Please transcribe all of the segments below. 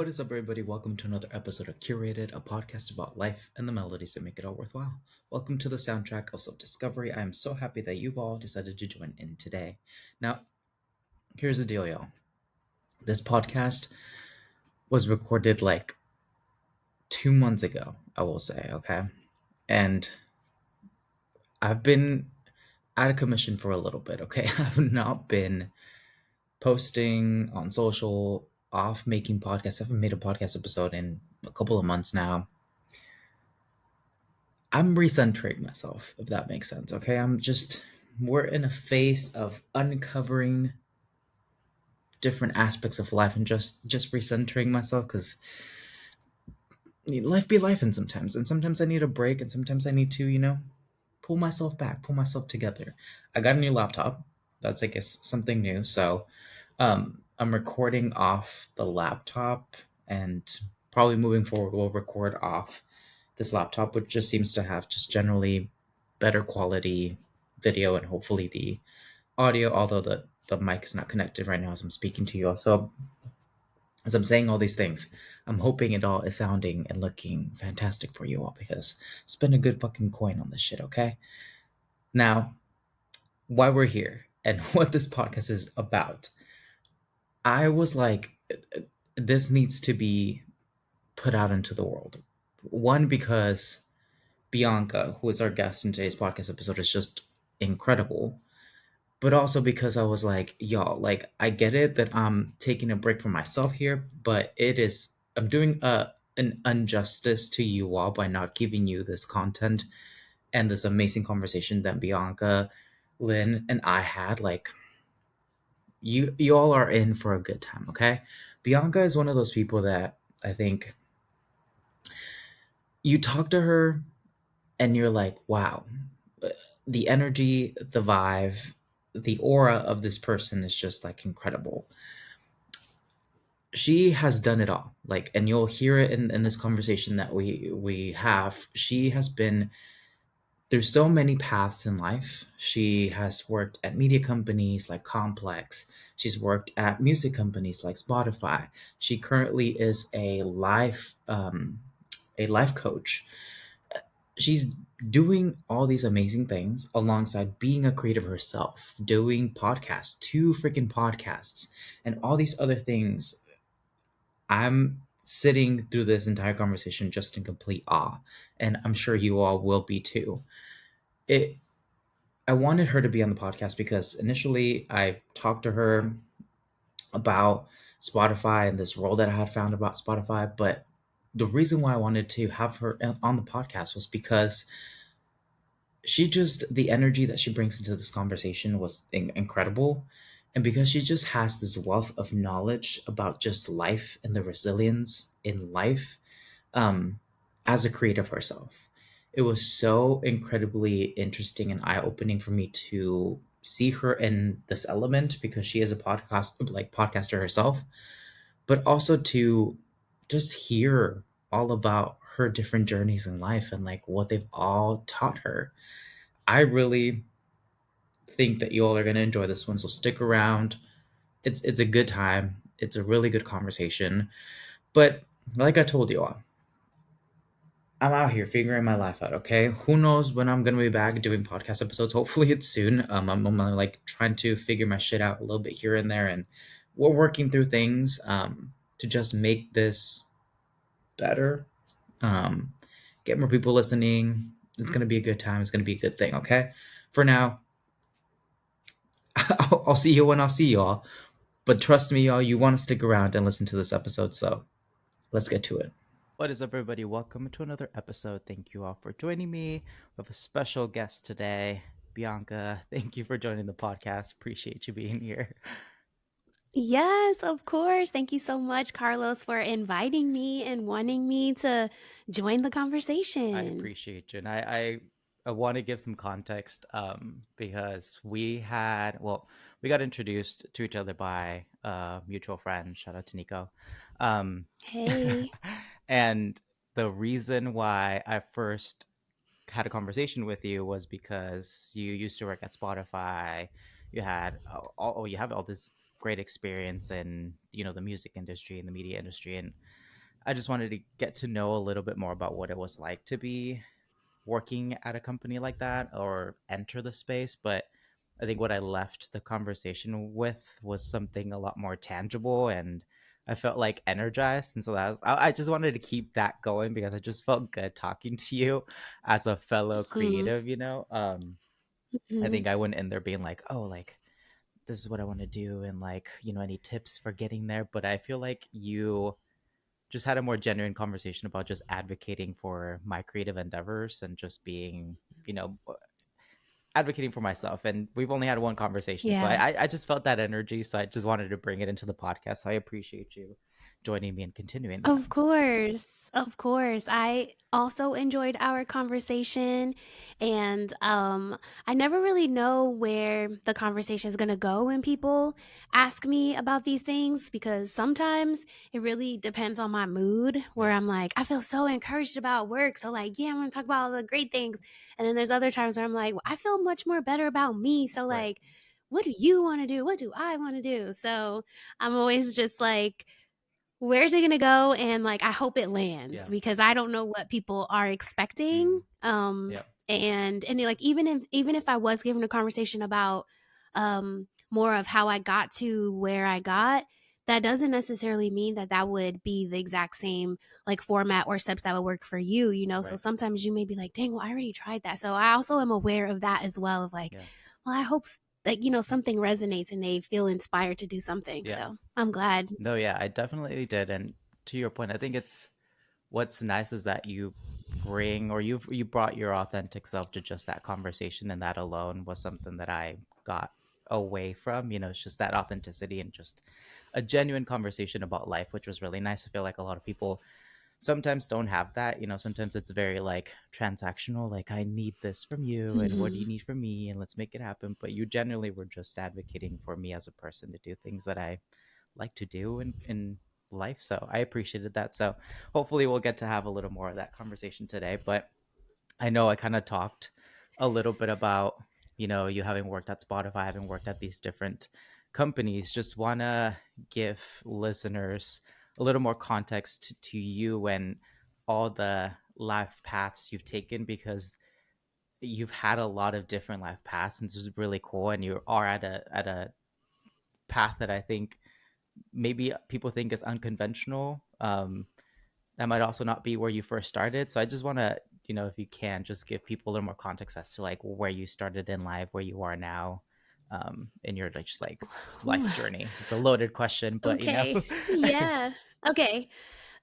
What is up, everybody? Welcome to another episode of Curated, a podcast about life and the melodies that make it all worthwhile. Welcome to the soundtrack of self discovery. I am so happy that you've all decided to join in today. Now, here's the deal, y'all. This podcast was recorded like 2 months ago, I will say, okay? And I've been out of commission for a little bit, okay? I've not been posting on social, off making podcasts. I haven't made a podcast episode in a couple of months now. I'm recentering myself, if that makes sense. Okay, we're in a phase of uncovering different aspects of life and just recentering myself because life be life, and sometimes I need a break, and sometimes I need to pull myself back, pull myself together. I got a new laptop. That's, I guess, something new. So I'm recording off the laptop, and probably moving forward we'll record off this laptop, which just seems to have just generally better quality video and hopefully the audio, although the mic is not connected right now as I'm speaking to you all. So as I'm saying all these things, I'm hoping it all is sounding and looking fantastic for you all because spend a good fucking coin on this shit, okay? Now, why we're here and what this podcast is about. I was like, this needs to be put out into the world. One, because Bianca, who is our guest in today's podcast episode, is just incredible. But also because I was like, y'all, like, I get it that I'm taking a break from myself here, but I'm doing an injustice to you all by not giving you this content and this amazing conversation that Bianca, Lynn, and I had. Like, you all are in for a good time, okay? Bianca is one of those people that I think you talk to her and you're like, wow, the energy, the vibe, the aura of this person is just like incredible. She has done it all. Like, and you'll hear it in this conversation that we have. She has been through so many paths in life. She has worked at media companies like Complex. She's worked at music companies like Spotify. She currently is a life coach. She's doing all these amazing things alongside being a creative herself, doing podcasts, two freaking podcasts, and all these other things. I'm sitting through this entire conversation just in complete awe, and I'm sure you all will be too. It I wanted her to be on the podcast because initially I talked to her about Spotify and this role that I had found about Spotify, but the reason why I wanted to have her on the podcast was because the energy that she brings into this conversation was incredible, and because she just has this wealth of knowledge about just life and the resilience in life, um as a creative herself, it was so incredibly interesting and eye-opening for me to see her in this element because she is a podcaster herself, but also to just hear all about her different journeys in life and like what they've all taught her. I really think that you all are going to enjoy this one, so stick around. It's a good time. It's a really good conversation. But like I told you all, I'm out here figuring my life out. Okay, who knows when I'm gonna be back doing podcast episodes? Hopefully, it's soon. I'm like trying to figure my shit out a little bit here and there, and we're working through things to just make this better. Um, get more people listening. It's gonna be a good time. It's gonna be a good thing. Okay, for now, I'll see you when I'll see y'all. But trust me, y'all, you want to stick around and listen to this episode. So let's get to it. What is up, everybody? Welcome to another episode. Thank you all for joining me. We have a special guest today, Bianca. Thank you for joining the podcast. Appreciate you being here. Yes, of course. Thank you so much, Carlos, for inviting me and wanting me to join the I conversation. appreciate you, and I want to give some context because we got introduced to each other by a mutual friend. Shout out to Nico. Um, Hey. and the reason why I first had a conversation with you was because you used to work at Spotify. You had you have all this great experience in, the music industry and the media industry, and I just wanted to get to know a little bit more about what it was like to be working at a company like that or enter the space. But I think what I left the conversation with was something a lot more tangible, and I felt like energized. And so I just wanted to keep that going because I just felt good talking to you as a fellow Mhm. creative, I Mhm. think I went in there being like, oh, like, this is what I want to do. And like, any tips for getting there. But I feel like you just had a more genuine conversation about just advocating for my creative endeavors and just being, you know, advocating for myself. And we've only had one conversation. So Yeah. I just felt that energy. So I just wanted to bring it into the podcast. So I appreciate you joining me and continuing that. Of course. Of course. I also enjoyed our conversation, and I never really know where the conversation is going to go when people ask me about these things, because sometimes it really depends on my mood, where Yeah. I'm like, I feel so encouraged about work, so like, yeah, I'm going to talk about all the great things. And then there's other times where I'm like, well, I feel much more better about me, so Right. like, what do you want to do? What do I want to do? So I'm always just like, where's it gonna go? And, like, I hope it lands, Yeah. because I don't know what people are expecting, Mm. Yeah. and, like, even if I was given a conversation about, more of how I got to where I got, that doesn't necessarily mean that that would be the exact same, like, format or steps that would work for you, you know? So Right. sometimes you may be like, "Dang, well, I already tried that." So I also am aware of that as well, of, like, Yeah. well, I hope that, something resonates and they feel inspired to do something, Yeah. so I'm glad. No, yeah, I definitely did. And to your point, I think it's what's nice is that you bring or you brought your authentic self to just that conversation, and that alone was something that I got away from. It's just that authenticity and just a genuine conversation about life, which was really nice. I feel like a lot of people sometimes don't have that. Sometimes it's very like transactional, like I need this from you and what do you Mhm. need from me and let's make it happen. But you genuinely were just advocating for me as a person to do things that I like to do in life. So I appreciated that. So hopefully we'll get to have a little more of that conversation today. But I know I kind of talked a little bit about, you having worked at Spotify, having worked at these different companies. Just want to give listeners a little more context to you and all the life paths you've taken, because you've had a lot of different life paths, and this is really cool. And you are at a path that I think maybe people think is unconventional. That might also not be where you first started. So I just want to, if you can, just give people a little more context as to like where you started in life, where you are now, in your like, just like Ooh, life journey. It's a loaded question, but okay. Yeah. Okay.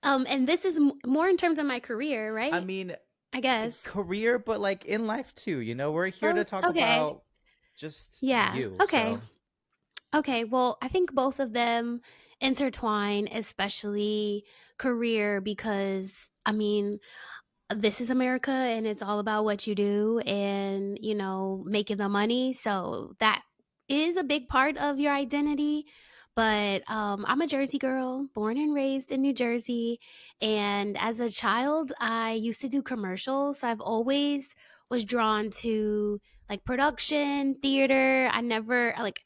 And this is more in terms of my career, I right? mean, I guess. career, but like in life too. We're here to Both? talk Okay. about just Yeah. you. Okay. So Okay. Well, I think both of them intertwine, especially career, because I mean, this is America and it's all about what you do and, making the money. So that is a big part of your identity. But I'm a Jersey girl, born and raised in New Jersey. And as a child, I used to do commercials. So I've always was drawn to like production, theater. I never like,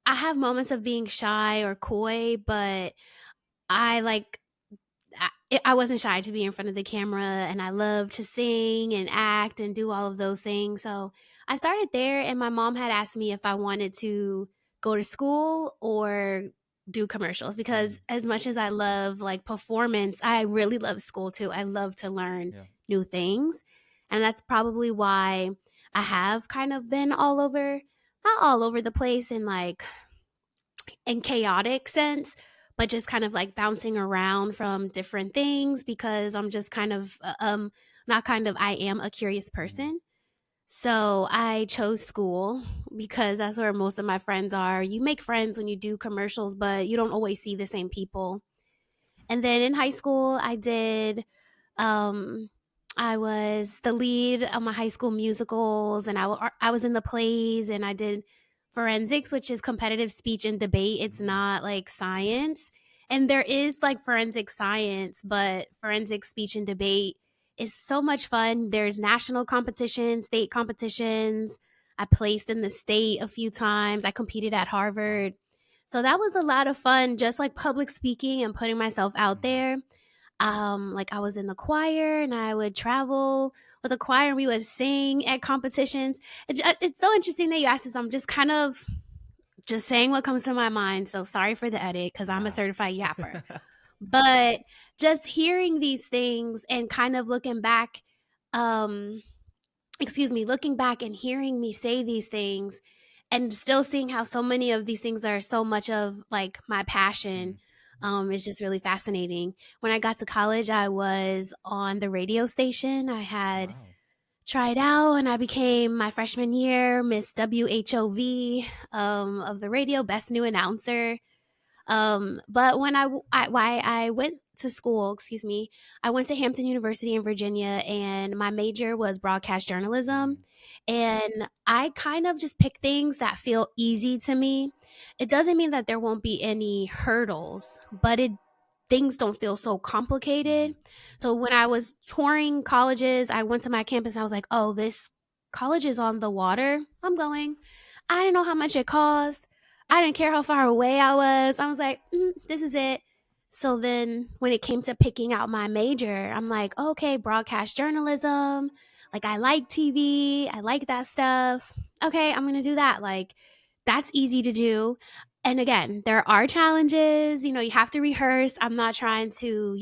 I have moments of being shy or coy, but I like I wasn't shy to be in front of the camera, and I love to sing and act and do all of those things. So I started there, and my mom had asked me if I wanted to go to school or do commercials, because mm, as much as I love like performance, I really love school too. I love to learn yeah, new things. And that's probably why I have kind of been all over, not all over the place in like in chaotic sense, but just kind of like bouncing around from different things, because I'm just kind of not kind of, I am a curious mm, person. So I chose school because that's where most of my friends are. You make friends when you do commercials, but you don't always see the same people. And then in high school, um, I was the lead of my high school musicals, and I was in the plays, and I did forensics, which is competitive speech and debate. It's mm, not like science. And there is like forensic science, but forensic speech and debate is so much fun. There's national competitions, state competitions. I placed in the state a few times. I competed at wow, Harvard. So that was a lot of fun, just like public speaking and putting myself out Mhm. there. Like I was in the choir and I would travel with the choir and we would sing at competitions. It's so interesting that you asked this. I'm just kind of just saying what comes to my mind. So sorry for the edit because I'm a Nah. certified yapper. But just hearing these things and kind of um, looking back and hearing me say these things and still seeing how so many of these things are so much of like my passion Mhm. is just really fascinating. When I got to college, I was on the radio station. I had Wow. tried out and I became my freshman year Miss WHOV of the radio, best new announcer. But when why I went to school, excuse me, I went to Hampton University in Virginia, and my major was broadcast journalism. Mhm. And I kind of just pick things that feel easy to me. It doesn't mean that there won't be any hurdles, but it things don't feel so complicated. Mhm. So when I was touring colleges, I went to my campus. I was like, "Oh, this college is on the water. I'm going." I didn't know how much it cost. I didn't care how far away I was. I was like, this is it. So then when it came to picking out my major, I'm like, okay, broadcast journalism. Like, I like TV. I like that stuff. Okay, I'm going to do that. Like, that's easy to do. And again, there are challenges. You have to rehearse. I'm not trying to,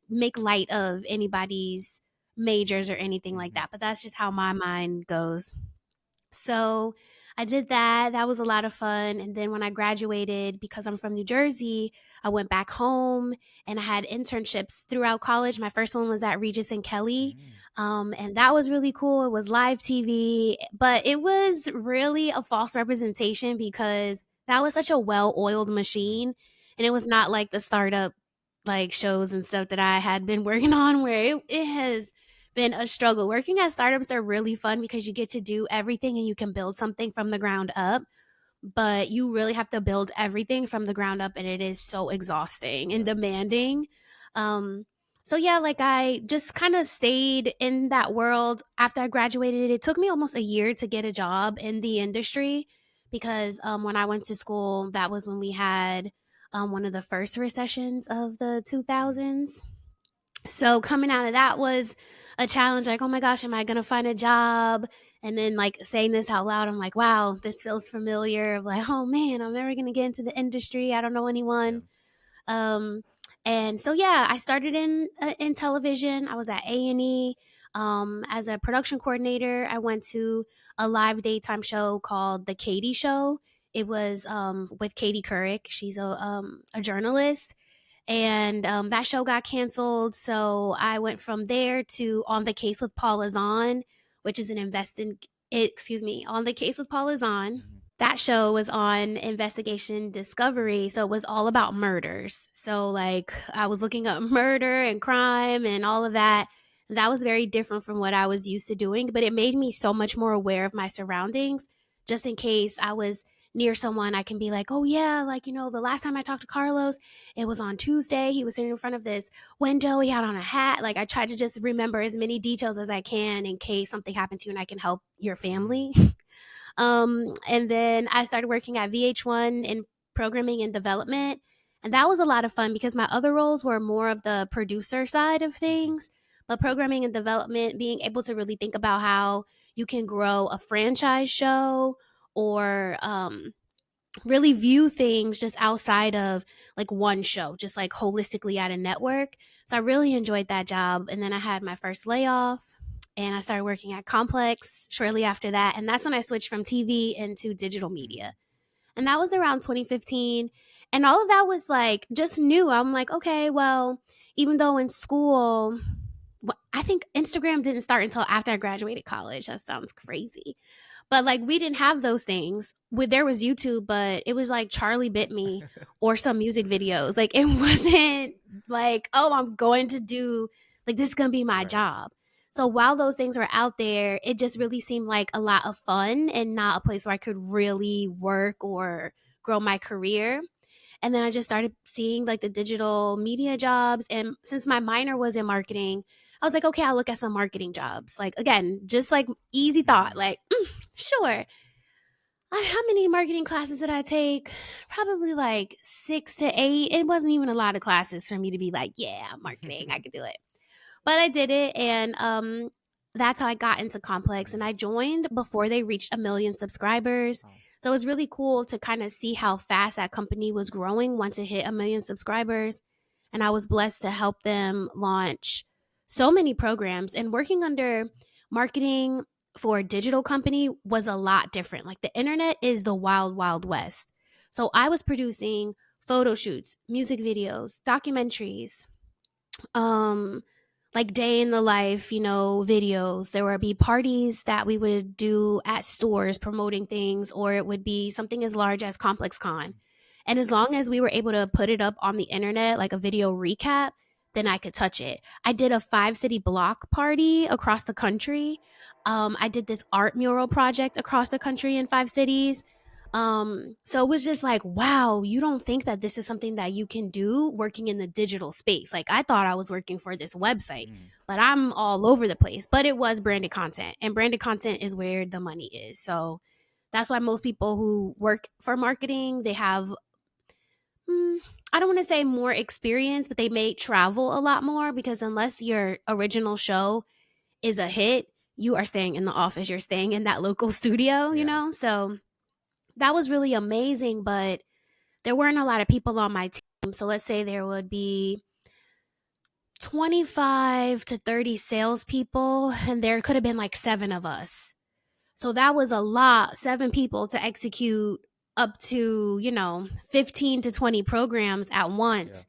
make light of anybody's majors or anything like Mhm. that. But that's just how my mind goes. So I did that. That was a lot of fun. And then when I graduated, because I'm from New Jersey, I went back home and I had internships throughout college. My first one was at Regis and Kelly. Mm. And that was really cool. It was live TV, but it was really a false representation because that was such a well oiled Right. machine. And it was not like the startup like shows and stuff that I had been working on where it has been a struggle. Working at startups are really fun because you get to do everything and you can build something from the ground up, but you really have to build everything from the ground up and it is so exhausting and Yep. demanding. Um so yeah, like I just kind of stayed in that world after I graduated. It took me almost a year to get a job in the industry because when I went to school, that was when we had one of the first recessions of the Mm. 2000s. So coming out of that was a challenge, like, "Oh my gosh, am I gonna find a job?" And then, like, saying this out loud, I'm like, "Wow, this feels familiar," of like, "Oh man, I'm never gonna get into the industry, I don't know Yeah. anyone." Um, and so, yeah, I started in television. I was at A&E, as a production coordinator. I went to a live daytime show called The Katie Show. It was, with Katie Couric. She's a journalist, and that show got canceled. So I went from there to On the Case with Paul Azan, which is an investing. Excuse me, On the Case with Paul Azan. Mhm. That show was on Investigation Discovery, so it was all about murders. So like I was looking up murder and crime and all of that. That was very different from what I was used to doing, but it made me so much more aware of my surroundings. Just in case I was near someone, I can be like, oh yeah, like the last time I talked to Carlos, it was on Tuesday. He was sitting in front of this window. He had on a hat. Like I tried to just remember as many details as I can in case something happened to you and I can help your Mm. family. And then I started working at VH1 in programming and development. And that was a lot of fun because my other roles were more of the producer side of Mhm. things. But programming and development, being able to really think about how you can grow a franchise show or really view things just outside of like one show, just like holistically at a network. So I really enjoyed that job. And then I had my first layoff and I started working at Complex shortly after that. And that's when I switched from TV into digital media. Mhm. And that was around 2015. And all of that was like just new. I'm like, okay, well, even though in school, I think Instagram didn't start until after I graduated college. That sounds crazy. But like we didn't have those things. There was YouTube, but it was like Charlie Bit Me or some music videos. Like it wasn't like, oh, I'm going to do like this is gonna be my Right. job. So while those things were out there, it just really seemed like a lot of fun and not a place where I could really work or grow my career. And then I just started seeing like the digital media jobs. And since my minor was in marketing, I was like, okay, I'll look at some marketing jobs. Like, again, just like easy thought, Mhm. like, sure, How many marketing classes did I take? Probably like 6 to 8. It wasn't even a lot of classes for me to be like, yeah, marketing, I could do it. But I did it, and that's how I got into Complex. And Mhm. I joined before they reached 1 million subscribers. Wow. So it was really cool to kind of see how fast that company was growing once it hit 1 million subscribers. And I was blessed to help them launch so many programs. And working under marketing for a digital company was a lot different. Like the internet is the wild, wild west. So I was producing photo shoots, music videos, documentaries, um like day in the life, videos. There would be parties that we would do at stores promoting things, or it would be something as large as Complex Con. Mm. And as long as we were able to put it up on the internet, like a video recap, then I could touch it. I did a 5 city block party across the country. I did this art mural project across the country in 5 cities. So it was just like, wow, you don't think that this is something that you can do working in the digital space. Like I thought I was working for this website, Mm. but I'm all over the place. But it was branded content, and branded content is where the money is. So that's why most people who work for marketing, they have, mm, I don't want to say more experience, but they may travel a lot more because unless your original show is a hit, you are staying in the office, you're staying in that local studio, Yeah. So that was really amazing, but there weren't a lot of people on my team. So let's say there would be 25 to 30 salespeople, and there could have been like 7 of us. So that was a lot, 7 people to execute up to, 15 to 20 programs at Yeah. once.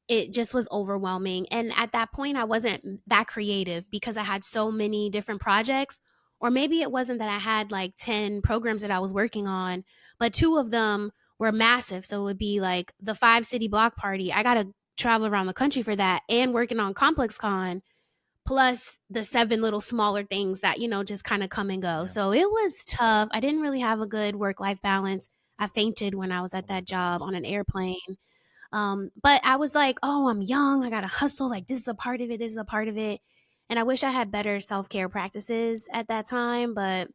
It just was overwhelming. And at that point, I wasn't that creative because I had so many different projects. Or maybe it wasn't that I had like 10 programs that I was working on, but 2 of them were massive. So it would be like the 5 city block party. I got to travel around the country for that and working on Complex Con, plus the 7 little smaller things that, just kind of come and go. Yeah. So it was tough. I didn't really have a good work life balance. I fainted when I was Oh at my that job gosh. on an airplane. But I was like, oh, I'm young. I got to hustle. Like, this is a part of it. This is a part of it. And I wish I had better self care practices at that time, but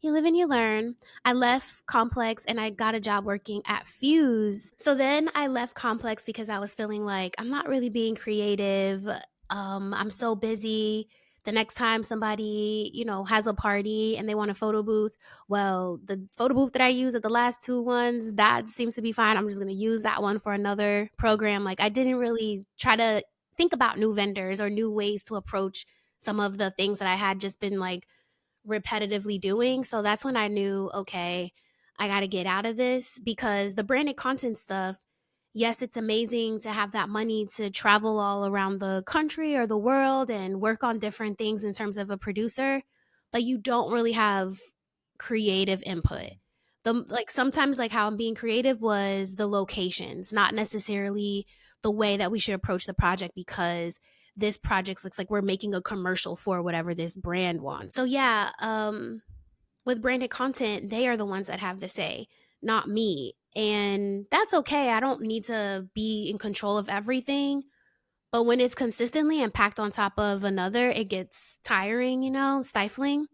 you live and you learn. I left Complex and I got a job working at Fuse. So then I left Complex because I was feeling like I'm not really being creative. I'm so busy. The next time somebody, has a party and they want a photo booth, well, the photo booth that I used at the last 2 ones, that seems to be fine. I'm just going to use that one for another program. Like I didn't really try to think about new vendors or new ways to approach some of the things that I had just been like repetitively doing. So that's when I knew, okay, I got to get out of this because the branded content stuff, yes, it's amazing to have that money to travel all around the country or the world and work on different things in terms of a producer, but you don't really have creative input. Mm. Like sometimes like how I'm being creative was the locations, not necessarily the way that we should approach the project because this project looks like we're making a commercial for whatever this brand wants. So yeah, with branded content, they are the ones that have the say, not me. And that's okay. I don't need to be in control of everything. But when it's consistently and packed on top of another, it gets tiring, stifling.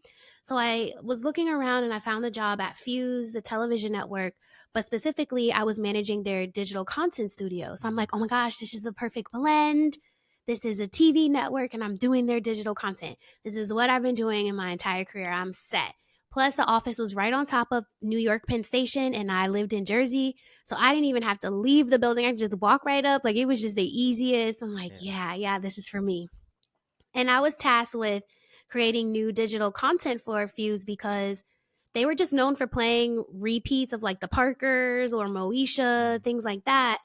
So I was looking around and I found a job at Fuse, the television network, but specifically I was managing their digital content studio. So I'm Mm. like, oh my gosh, this is the perfect blend. This is a TV network and I'm doing their digital content. This is what I've been doing in my entire career. I'm set. Plus, the office was right on top of New York Penn Station, and I lived in Jersey. So I didn't even have to leave the building. I could just walk right up. Like it was just the easiest. I'm like, Yeah. yeah, yeah, this is for me. And I was tasked with creating new digital content for Fuse because they were just known for playing repeats of like the Parkers or Mm. Moesha, things like that.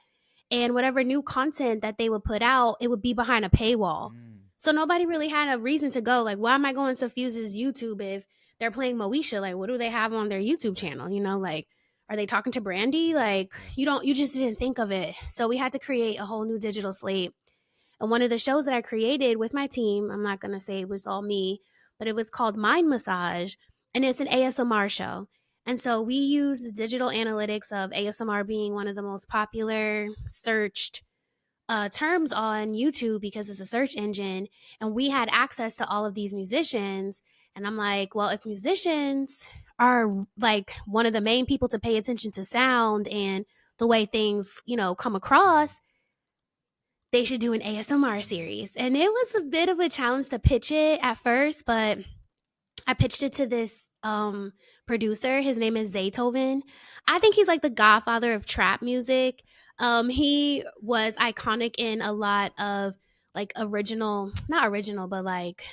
And whatever new content that they would put out, it would be behind a paywall. Mm. So nobody really had a reason to go. Like, why am I going to Fuse's YouTube if they're playing Moesha? Like, what do they have on their YouTube Right. channel? Like, are they talking to Brandy? Like, Yeah. you just didn't think of it. So we had to create a whole new digital slate. And one of the shows that I created with my team, I'm not going to say it was all me, but it was called Mind Massage. And it's an ASMR show. And so we use the digital analytics of ASMR being one of the most popular searched terms on YouTube because it's a search engine. And we had access to all of these musicians. And I'm like, well, if musicians are like one of the main people to pay attention to sound and the way things, come Mhm. across, they should do an ASMR series. And it was a bit of a challenge to pitch it at first, but I pitched it to this producer. His name is Zaytoven. I think he's like the godfather of trap music. He was iconic in a lot of like original, not original, but like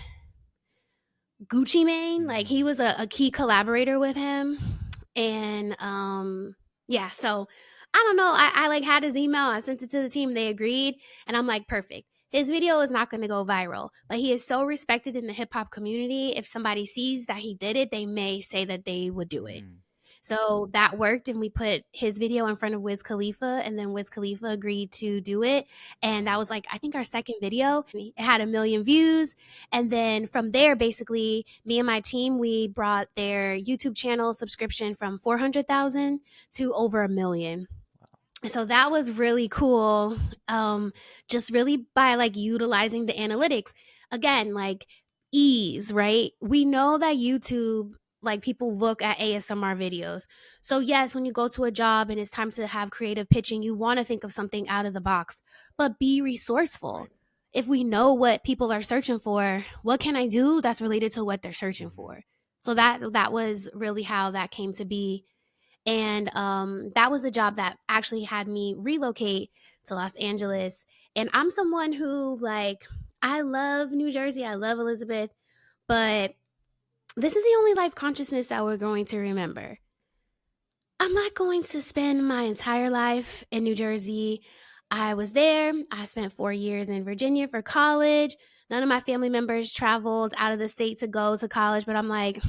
Gucci Mane. Like he Mm. was a key collaborator with him. And yeah, so I don't know. I like had his email. I sent it to the team. They agreed. And I'm like, perfect. His video is not going to go viral, but he is so respected in the hip hop community. If somebody sees that he did it, they may say that they would do it. Mm. So that worked, and we put his video in front of Wiz Khalifa, and then Wiz Khalifa agreed to do it. And that Wow. was like, I think our second video. It had 1 million views. And then from there, basically, me and my team, we brought their YouTube channel subscription from 400,000 to over 1 million. Wow. So that was really cool. Just really by like utilizing the analytics. Again, like ease, right? We know that YouTube, like people look at ASMR videos. So yes, when you go to a job and it's time to have creative pitching, you want to think of something out of the box, but be resourceful. Right. If we know what people are searching for, what can I do that's related to what they're searching Mhm. for? So that was really how that came to be. And that was a job that actually had me relocate to Los Angeles. And I'm someone who, like, I love New Jersey, I love Elizabeth, but this is the only life consciousness that we're going to remember. I'm not going to spend my entire life in New Jersey. I was there. I spent 4 years in Virginia for college. None of my family members traveled out of the state to go to college, but I'm like,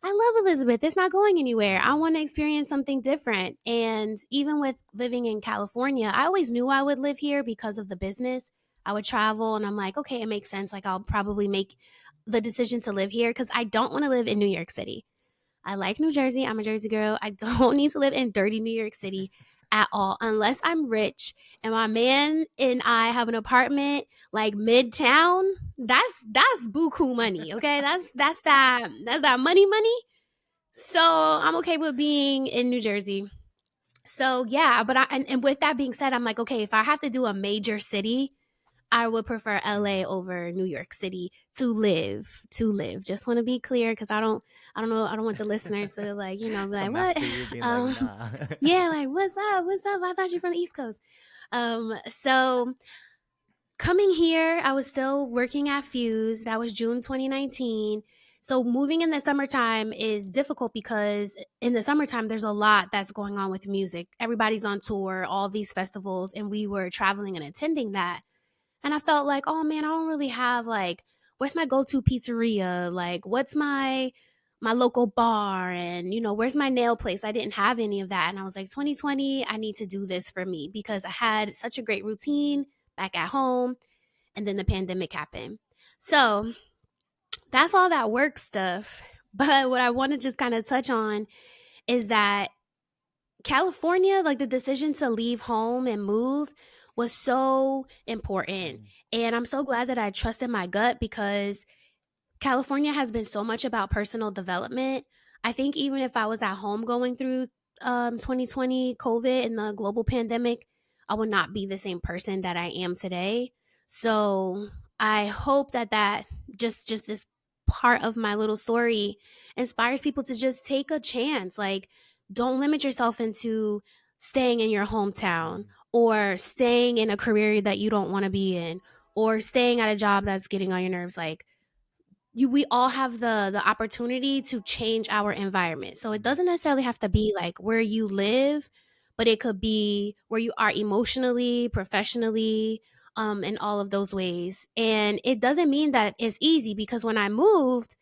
I love Elizabeth. It's not going anywhere. I Mhm. want to experience something different. And even with living in California, I always knew I would live here because of the business. I would travel and I'm like, okay, it makes sense. Like I'll probably make the decision to live here because I don't want to live in New York City. I like New Jersey. I'm a Jersey girl. I don't need to live in dirty New York City at all unless I'm rich and my man and I have an apartment like midtown. That's buku money, okay? That's that money. So I'm okay with being in New Jersey. So yeah, but and with that being said, I'm like, okay, if I have to do a major city, I would prefer LA Mhm. over New York City to live. To live. Just want to be clear because I don't know, I don't want the listeners to like, be like, Come what? after you being like, Um, nah. yeah, like what's up? What's up? I thought you're from the East Coast. So coming here, I was still working at Fuse. That was June 2019. So moving in the summertime is difficult because in the summertime there's a lot that's going on with music. Everybody's on tour, all these festivals, and we were traveling and attending that. And I felt like, oh man, I don't really have like where's my go-to pizzeria? Like what's my local bar and where's my nail place? I didn't have any of that. And I was like, 2020, I need to do this for me because I had such a great routine back at home and then the pandemic happened. So that's all that work stuff. But what I want to just kind of touch on is that California, like the decision to leave home and move was so important. Mhm. And I'm so glad that I trusted my gut because California has been so much about personal development. I think even if I was at home going through 2020 COVID and the global pandemic, I would not be the same person that I am today. So I hope that just this part of my little story inspires people to just take a chance. Like, don't limit yourself into staying in your hometown Mhm. or staying in a career that you don't want to be in or staying at a job that's getting on your nerves. Like, we all have the opportunity to change our environment. So it Mhm. doesn't necessarily have to be like where you live, but it could be where you are emotionally, professionally, in all of those ways. And it doesn't mean that it's easy because when I moved,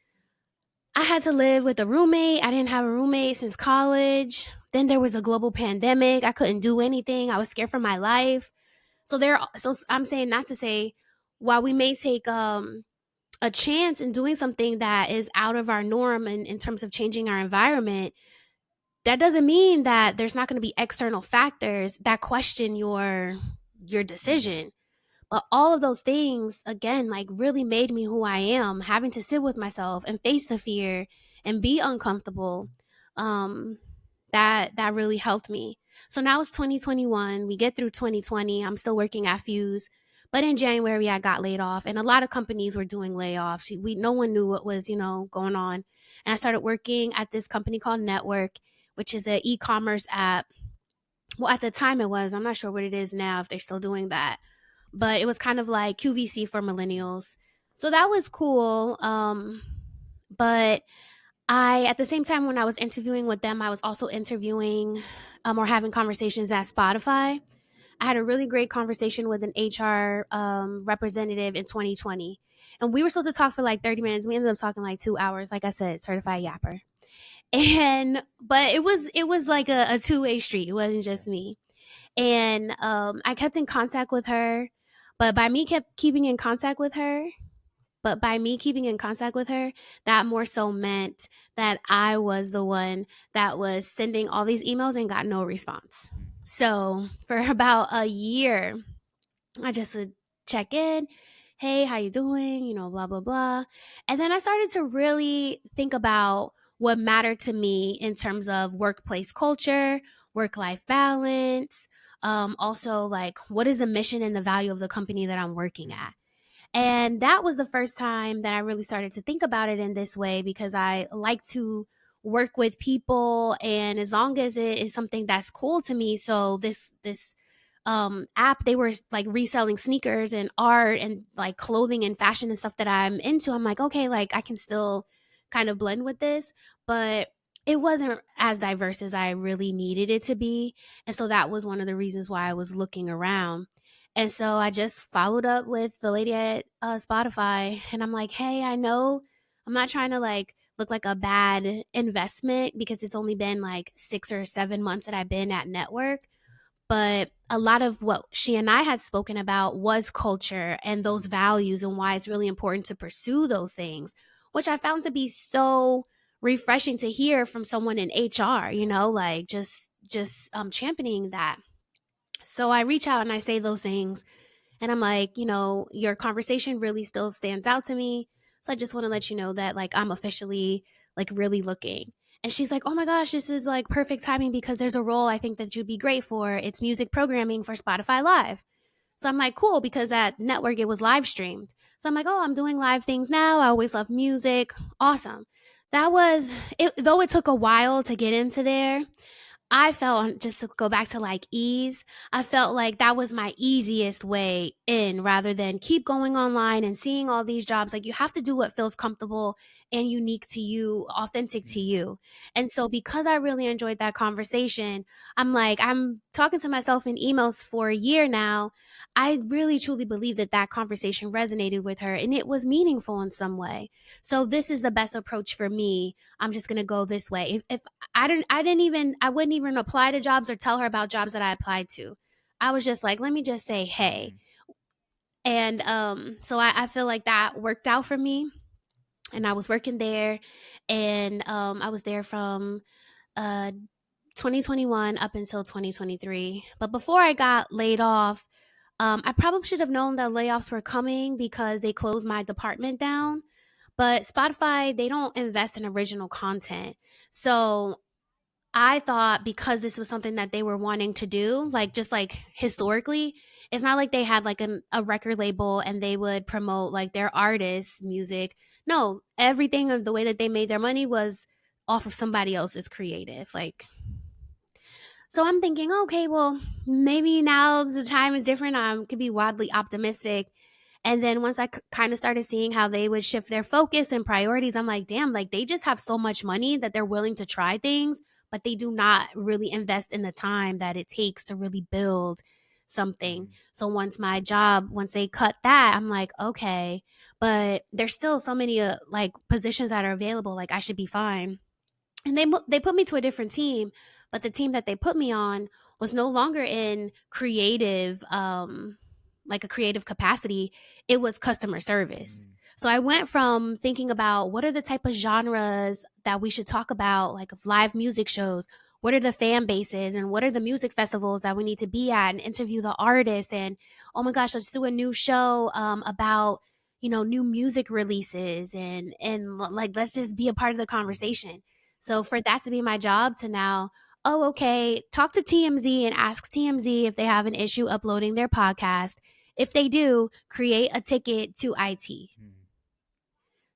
I had to live with a roommate. I didn't have a roommate since college. Then there was a global pandemic. I couldn't do anything. I was scared for my life. So I'm saying not to say while we may take a chance in doing something that is out of our norm in terms of changing our environment, that doesn't mean that there's not going to be external factors that question your Mhm. decision. But all of those things, again, like really made me who I am, having to sit with myself and face the fear and be uncomfortable. Um, that really helped me. So now it's 2021. We get through 2020. I'm still working at Fuse, but in January I got laid off, and a lot of companies were doing layoffs. We no one knew what was going on, and I started working at this company called Network, which is an e-commerce app. Well, at the time it was. I'm not sure what it is now if they're still doing that, but it was kind of like QVC for millennials. So that was cool. But I, at the same time, when I was interviewing with them, I was also interviewing or having conversations at Spotify. I had a really great conversation with an HR representative in 2020. And we were supposed to talk for like 30 minutes. We ended up talking like 2 hours. Like I said, certified yapper. But it was like a two-way street. It wasn't Yeah. just me. And I kept in contact with her. But by me kept keeping in contact with her, but by me keeping in contact with her, that more so meant that I was the one that was sending all these emails and got no response. Mm. So for about a year, I just would check in. Hey, how you doing? Blah blah blah. And then I started to really think about what mattered to me in terms of workplace culture, work life balance. Also, like, what is the mission and the value of the company that I'm working Mm. at? And that was the first time that I really started to think about it in this way, because I like to work with people, and as long as it is something that's cool to me. So this app, they were like reselling sneakers and art and like clothing and fashion and stuff that I'm into. I'm like, okay, like I can still kind of blend with this, but it wasn't as diverse as I really needed it to be. And so that was one of the reasons why I was looking around. And so I just followed up with the lady at Spotify, and I'm like, hey, I know I'm not trying to like look like a bad investment because it's only been like 6 or 7 months that I've been at Network. But a lot of what she and I had spoken about was culture and those Mm. values, and why it's really important to pursue those things, which I found to be so refreshing to hear from someone in HR, Yeah. like just championing that. So I reach out and I say those things, and I'm like, your conversation really still stands out to me. So I just want to let you know that like I'm officially like really looking. And she's like, oh my gosh, this is like perfect timing because there's a role I think that you'd be great for. It's music programming for Spotify Live. So I'm like, cool, because at Network it was live streamed. So I'm like, oh, I'm doing live things now. I always love music. Awesome. That was it, though it took a while to get into there. I felt, just to go back to like ease, I felt like that was my easiest way in, rather than keep going online and seeing all these jobs. Like, you have to do what feels comfortable and unique to you, authentic to Mm. you. And so because I really enjoyed that conversation, I'm like, I'm talking to myself in emails for a year now. I really truly believe that that conversation resonated with her and it was meaningful in some way. So this is the best approach for me. I'm just going to go this way. If I wouldn't even apply to jobs or tell her about jobs that I applied to. I was just like, let me just say hey. Mm. And so I feel like that worked out for me. And I was working there, and I was there from uh 2021 up until 2023. But before I got laid off, I probably should have known that layoffs were coming because they closed my department Mm. down. But Spotify, they don't invest in original content. So I thought because this was something that they were wanting to do, like just like historically, it's not like they had like a record label and they would promote like their artists' music. No, everything of the way that they made their money was off of somebody else's creative. Like, so I'm thinking, okay, well, maybe now the time is different. I could be wildly optimistic. And then once I kind of started seeing how they would shift their focus and priorities, I'm like, damn, like they just have so much money that they're willing to try things, but they do not really invest in the time that it takes to really build something. Mm. So once they cut that, I'm like, okay, but there's still so many like positions that are available. Like I should be fine. And they put me to a different team, but the team that they put me on was no longer in creative like a creative capacity. It was customer service. Mm. So I went from thinking about what are the type of genres that we should talk about, like of live music shows, what are the fan bases and what are the music festivals that we need to be at and interview the artists, and oh my gosh, let's do a new show about new music releases, and like let's just be a part of the Mhm. conversation. So for that to be my job to now, oh, okay, talk to TMZ and ask TMZ if they have an issue uploading their podcast. If they do, create a ticket to IT. Mhm.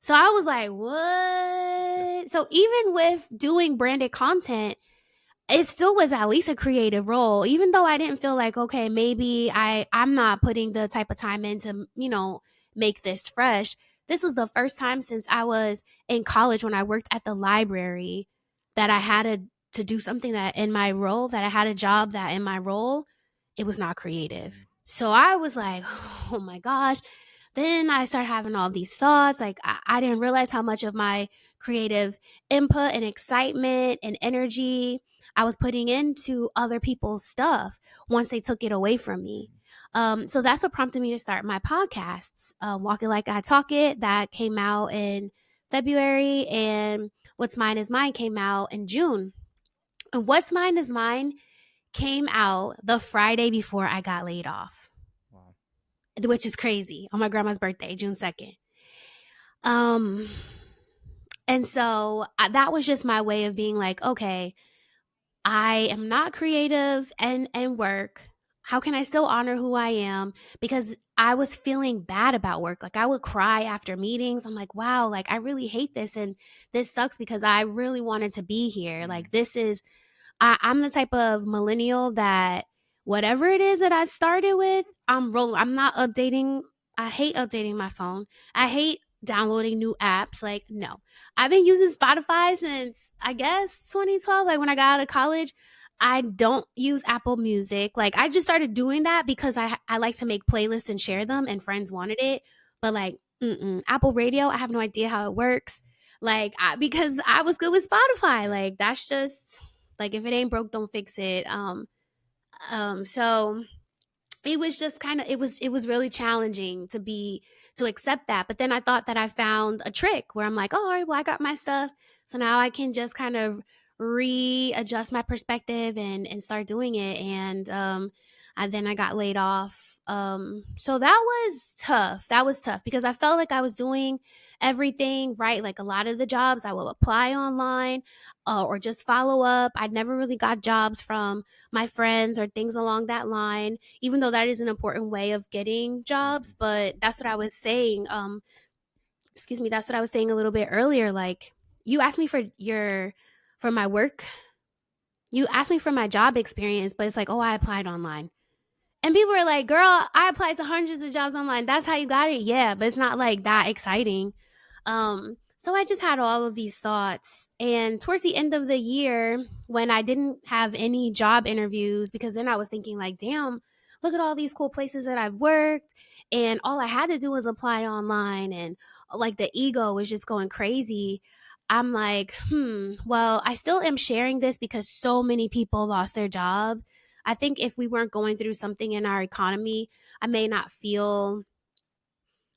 So I was like, Yeah. what? So even with doing branded content, it still was at least a creative role, even though I didn't feel like, okay, maybe I'm not putting the type of time in to, make this fresh. This was the first time since I was in college when I worked at the library that I had to do something that in my role, that I had a job that in my role, it was not creative. Mhm. So I was like, oh my gosh. Then I started having all these thoughts. Like, I didn't realize how much of my creative input and excitement and energy I was putting into other people's stuff once they took it away from me. Mhm. So that's what prompted me to start my podcasts. Walk It Like I Talk It, that came out in February, and What's Mine is Mine came out in June. And What's Mine is Mine came out the Friday before I got laid off, Wow. which is crazy, on my grandma's birthday, June 2nd. Um, and so that was just my way of being like, okay, I am not creative and work. How can I still honor who I am? Because I was feeling bad about work. Like I would cry after meetings. I'm like, wow, like I really hate this and this sucks because I really wanted to be here. Mhm. Like this is I'm the type of millennial that whatever it is that I started with, I'm rolling. I'm not updating. I hate updating my phone. I hate downloading new apps. Like, no. I've been using Spotify since I guess 2012. Like when I got out of college, I don't use Apple Music. Like I just started doing that because I like to make playlists and share them, and friends wanted it. But like, Apple Radio, I have no idea how it works. Like, because I was good with Spotify. Yeah. Like that's just like if it ain't broke, don't fix it. So it was just kind of it was really challenging to accept that. But then I thought that I found a trick where I'm like, oh, all right, well, I got my stuff, so now I can just kind of readjust my perspective and start doing it. And then I got laid off. So that was tough. That was tough because I felt like I was doing everything right. Like a lot of the jobs I will apply online, or just follow up. I never really got jobs from my friends or things along that line, even though that is an important way of getting Mhm. jobs. But that's what I was saying. Excuse me, that's what I was saying a little bit earlier. Like you asked me for my work, you asked me for my job experience, but it's like, oh, I applied online. And people are like, girl, I applied to hundreds of jobs online. That's how you got it? Yeah, but it's not like that exciting. So I just had all of these thoughts. And towards the end of the year, when I didn't have any job interviews, because then I was thinking, like, damn, look at all these cool places that I've worked. And all I had to do was apply online. And like the ego was just going crazy. I'm like, well, I still am sharing this because so many people lost their job. I think if we weren't going through something in our economy, I may not feel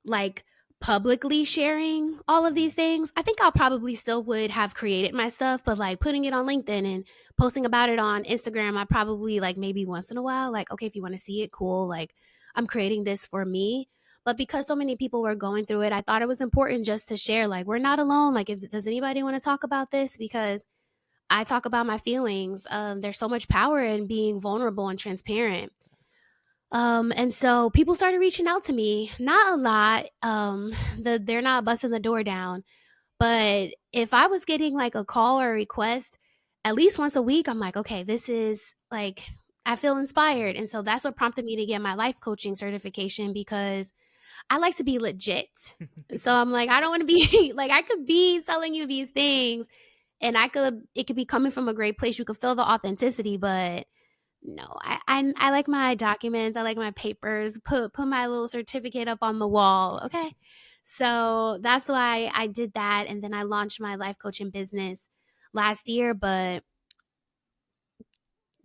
like publicly sharing all of Mhm. these things. I think I'll probably still would have created my stuff, but like putting it on LinkedIn and posting about it on Instagram, I probably like maybe once in a while, like, okay, if you want to see it, cool. Like I'm creating this for me. But because so many people were going through it, I thought it was important just to share, like, we're not alone. Like, if does anybody want to talk about this? Because I talk about my feelings. There's so much power in being vulnerable and transparent. Facts. And so people started reaching out to me. Not a lot. They're not busting the door down, but if I was getting like a call or a request at least once a week, I'm like, okay, this is like I feel inspired. Mhm. And so that's what prompted me to get my life coaching certification because I like to be legit. So I'm like, I don't want to be like I could be telling you these things and it could be coming from a great place. You could feel the authenticity, but no, I like my documents, I like my papers, put my little certificate up on the wall, okay? So, that's why I did that, and then I launched my life coaching business last year, but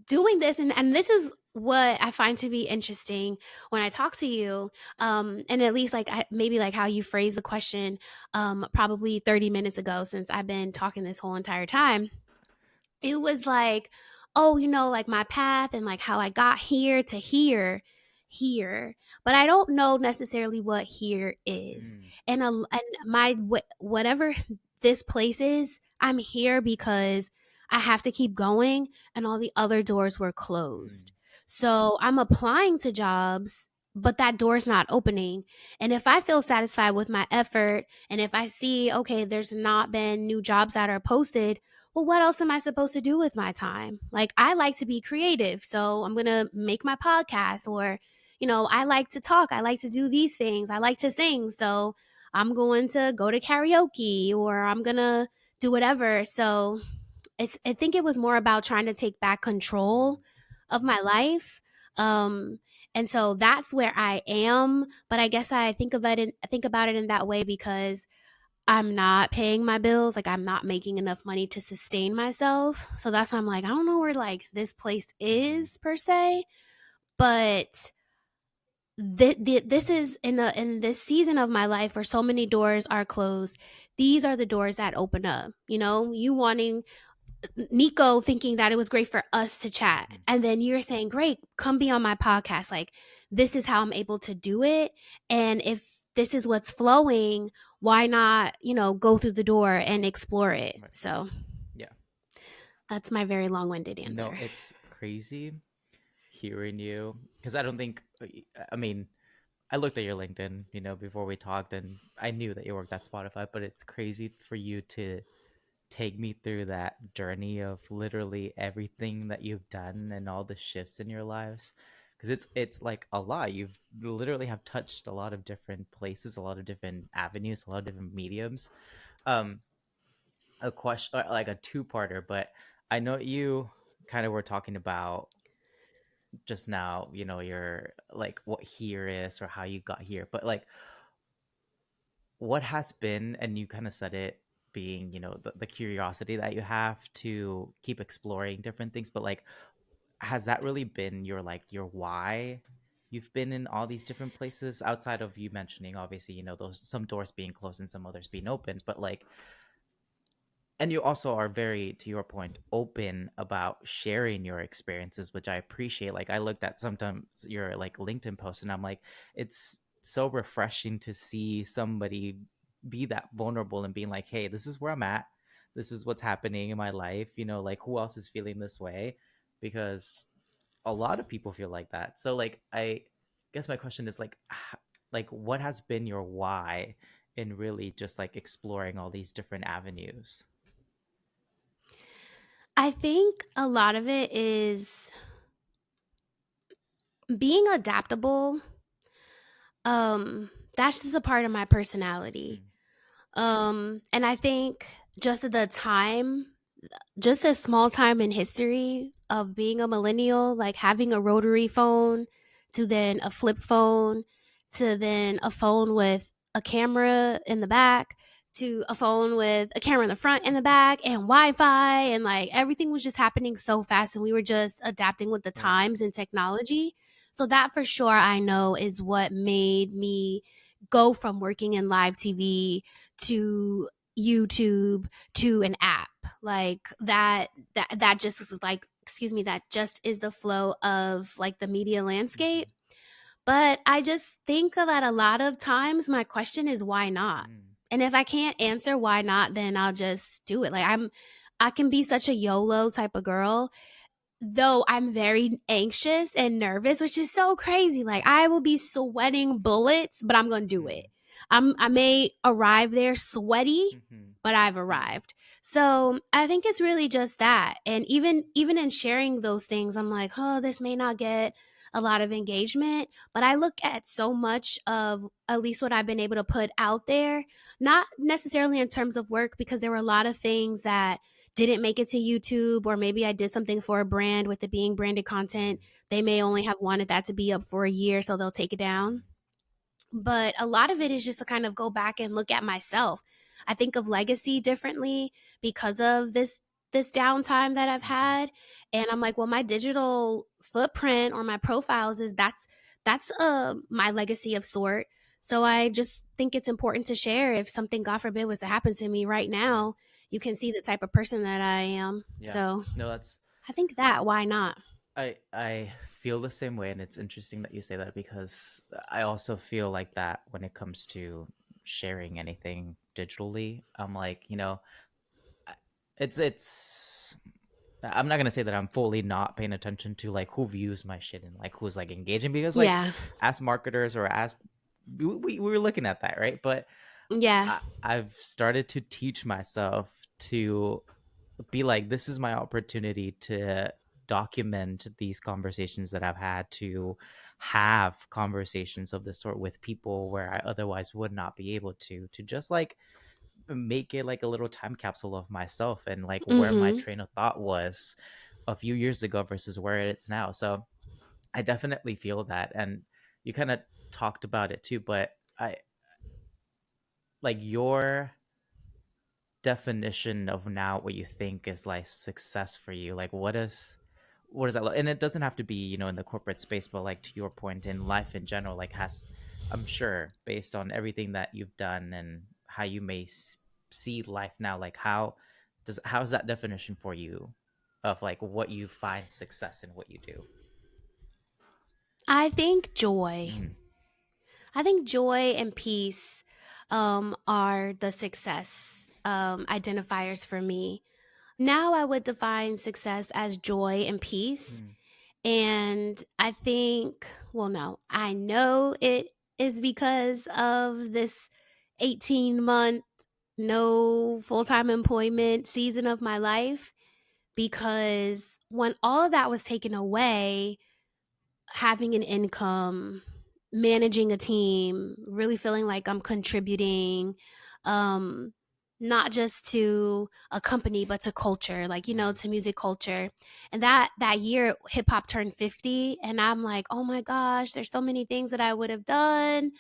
doing this and this is what I find to be interesting when I talk to you, and at least, like, maybe, like, how you phrase the question, probably 30 minutes ago since I've been talking this whole entire time. It was like, oh, like my path and like how I got here to here. here, but I don't know necessarily what here is. Mm, And my whatever this place is, I'm here because I have to keep going and all the other doors were mm, closed. So I'm applying to jobs, but that door's not opening. And if I feel satisfied with my effort and if I see, okay, there's not been new jobs that are posted, well, what else am I supposed to do with my time? Like, I like to be creative. So I'm going to make my podcast, or, I like to talk. I like to do these things. I like to sing. So I'm going to go to karaoke, or I'm going to do whatever. So I think it was more about trying to take back mm, control of my life. Um, and so that's where I am. But I guess I think about it in that way because I'm not paying my bills. Like, I'm not making enough money to sustain myself. So that's why I'm like, I don't know where like this place mhm, is per se, but this is in this season of my life where so many doors are closed. These are the doors that open up. You wanting Nico thinking that it was great for us to chat. mhm. And then you're saying, great, come be on my podcast. Like, this is how I'm able to do it. And if this is what's flowing, why not, go through the door and explore it? Right. So Yeah. that's my very long winded No, answer. it's crazy hearing you because I don't think, I mean, I looked at your LinkedIn, before we talked, and I knew that you worked at Spotify, but it's crazy for you to take me through that journey of literally everything that you've done and all the shifts in your lives, because it's like a lot. You've literally have touched a lot of different places, a lot of different avenues, a lot of different mediums. Um, a question, like a two-parter, but I know you kind of were talking about just now, your like what here is or how you got here, but like what has been, and you kind of said it, being the curiosity that you have to keep exploring different things, but like has that really been your like your why you've been in all these different places, outside of you mentioning obviously those some doors being closed and some others being opened, but like, and you also are very, to your point, open about sharing your experiences, which I appreciate. Like, I looked at sometimes your like LinkedIn post and I'm like, it's so refreshing to see somebody be that vulnerable and being like, hey, this is where I'm at, this is what's happening in my life, like who else is feeling this way, because a lot of people feel like that. So like, I guess my question is like, like what has been your why in really just like exploring all these different avenues? I think a lot of it is being adaptable. That's just a part of my personality. Mm, And I think just at the time, just a small time in history of being a millennial, like having a rotary phone to then a flip phone to then a phone with a camera in the back to a phone with a camera in the front and the back and Wi-Fi, and like everything was just happening so fast and we were just adapting with the right. times and technology. So that for sure I know is what made me go from working in live TV to YouTube to an app like that just is like, excuse me, that just is the flow of like the media Mm-hmm. landscape. But I just think that a lot of times my question is why not? Mm, And if I can't answer why not, then I'll just do it. Like I can be such a YOLO type of girl, though I'm very anxious and nervous, which is so crazy. Like I will be sweating bullets, but I'm gonna do it. mm, I may arrive there sweaty, mm-hmm. but I've arrived. So I think it's really just that. And even in sharing those things, I'm like, oh, this may not get a lot of engagement. But I look at so much of at least what I've been able to put out there, not necessarily in terms of work, because there were a lot of things that didn't make it to YouTube, or maybe I did something for a brand with it being branded content. They may only have wanted that to be up for a year, so they'll take it Mm-hmm. down. But a lot of it is just to kind of go back and look at myself. I think of legacy differently because of this downtime that I've Mm-hmm. had, and I'm like, well, my digital footprint or my profiles is that's my legacy of sort. So I just think it's important to share. If something, God forbid, was to happen to me right Right. now, you can see the type of person that I am. Yeah. So No, that's I think that why not? I feel the same way, and it's interesting that you say that because I also feel like that when it comes to sharing anything digitally. I'm like, it's I'm not gonna say that I'm fully not paying attention to like who views my shit and like who's like engaging because like Yeah. as marketers or as we were looking at that, right? But Yeah. I've started to teach myself to be like, this is my opportunity to document these conversations that I've had, to have conversations of this sort with people where I otherwise would not be able to just like make it like a little time capsule of myself and like where my Mhm. train of thought was a few years ago versus where it's now. So I definitely feel that. And you kind of talked about it too, but I like your definition of now what you think is like success for you. Like what is that and it doesn't have to be, in the corporate space, but like to your point in life in general, like has I'm sure based on everything that you've done and how you may see life now, like how's that definition for you of like what you find success in what you do? I think joy. Mm, I think joy and peace are the success identifiers for me. Now I would define success as joy and peace. mm, And I think, well, no, I know it is because of this 18-month, no full time employment season of my life. Because when all of that was taken away, having an income, managing a team, really feeling like I'm contributing, um, not just to a company but to culture, like mm, to music culture. And that year hip hop turned 50 and I'm like, "Oh my gosh, there's so many things that I would have done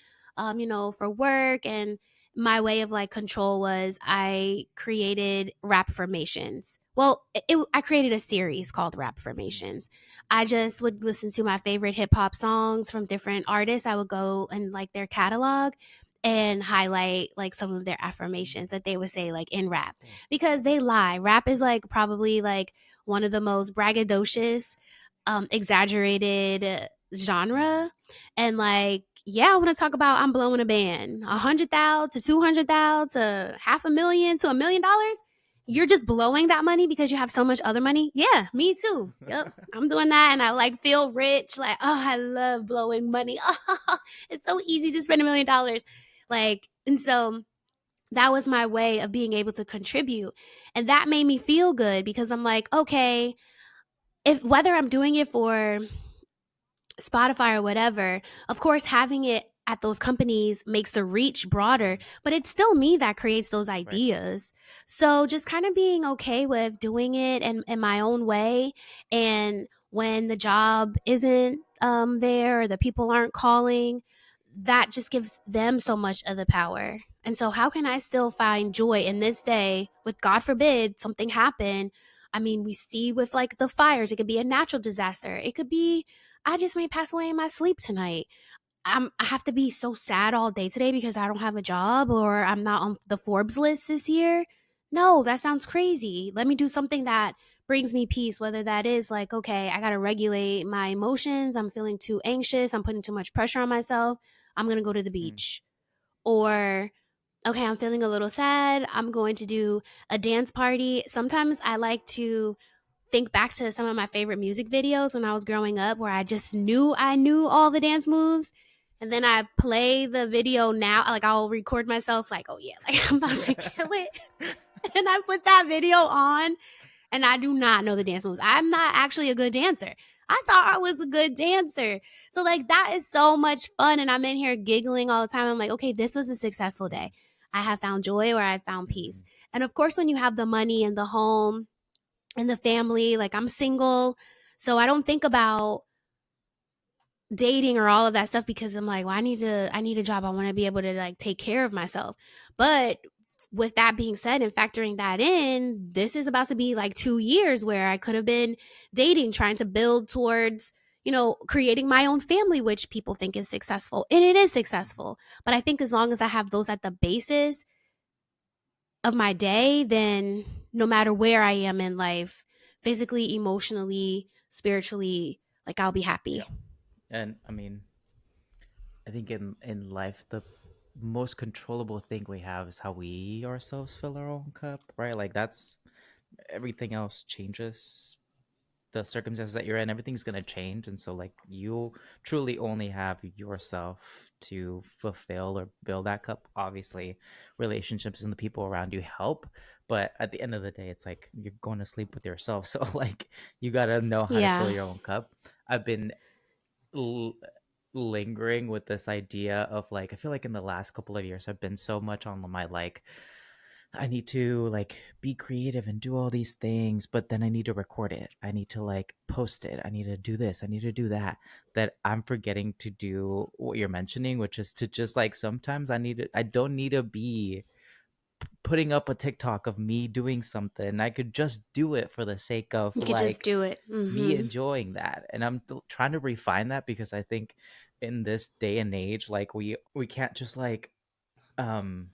for work." And my way of like control was I created rap formations. Well, I created a series called Rap mm, Formations. I just would listen to my favorite hip hop songs from different artists. I would go and like their catalog and highlight like some of their affirmations that they would say like in rap, cool. because they lie. Rap is like probably like one of the most braggadocious, exaggerated Mm, genre. And like, yeah, I want to talk about I'm blowing a band, 100,000 to 200,000 to half a million to $1 million. You're just blowing that money because you have so much other money. Yeah, me too. Yep, I'm doing that, and I like feel rich. Like, oh, I love blowing money. Oh, it's so easy to spend $1 million. Like, and so that was my way of being able to contribute, and that made me feel good because I'm like, okay, if whether I'm doing it for Spotify or whatever, of course, having it at those companies makes the reach broader, mm, but it's still me that creates those right. ideas. So just kind of being okay with doing it in my own way. And when the job isn't there or the people aren't calling, that just gives them so much of the power. And so, how can I still find joy in this day with, God forbid, something happen? I mean, we see with like the fires, it could be a natural disaster. It could be I just may pass away in my sleep tonight. I have to be so sad all day today because I don't have a job or I'm not on the Forbes list this year. No, that sounds crazy. Let me do something that brings me peace, whether that is like, okay, I got to regulate my emotions. I'm feeling too anxious. I'm putting too much pressure on myself. I'm going to go to the Mm, beach. Or, okay, I'm feeling a little sad. I'm going to do a dance party. Sometimes I like to think back to some of my favorite music videos when I was growing up where I knew all the dance moves. And then I play the video now, like I'll record myself like, oh yeah, like I'm about to kill it. And I put that video on and I do not know the dance moves. I'm not actually a good dancer. I thought I was a good dancer. So like that is so much fun. And I'm in here giggling all the time. I'm like, okay, this was a successful day. I have found joy or I found peace. mm, And of course, when you have the money and the home and the family. Like I'm single, so I don't think about dating or all of that stuff because I'm like, well, I need a job. I want to be able to like take care of myself. But with that being said and factoring that in, this is about to be like 2 years where I could have been dating, trying to build towards creating my own family, which people think is successful. And it is mm, successful. But I think as long as I have those at the basis of my day, then no matter where I am in life, physically, emotionally, spiritually, like I'll be Yeah. happy. And I mean, I think in life the most controllable thing we have is how we ourselves fill our own cup, right? Like that's everything else changes. The circumstances that you're in, everything's gonna change, and so like you truly only have yourself to fulfill or build that cup. Obviously, relationships and the people around you help, but at the end of the day, it's like you're going to sleep with yourself. So like you gotta know how to fill Yeah. your own cup. I've been l- lingering with this idea of like I feel like in the last couple of years I've been so much on my like I need to like be creative and do all these things, but then I need to record it. I need to like post it. I need to do this. I need to do that. That I'm forgetting to do what you're mentioning, which is to just like sometimes I don't need to be putting up a TikTok of me doing something. I could just do it for the sake of You could just like do it. me Mhm. enjoying that. And I'm trying to refine that because I think in this day and age, like we can't just like um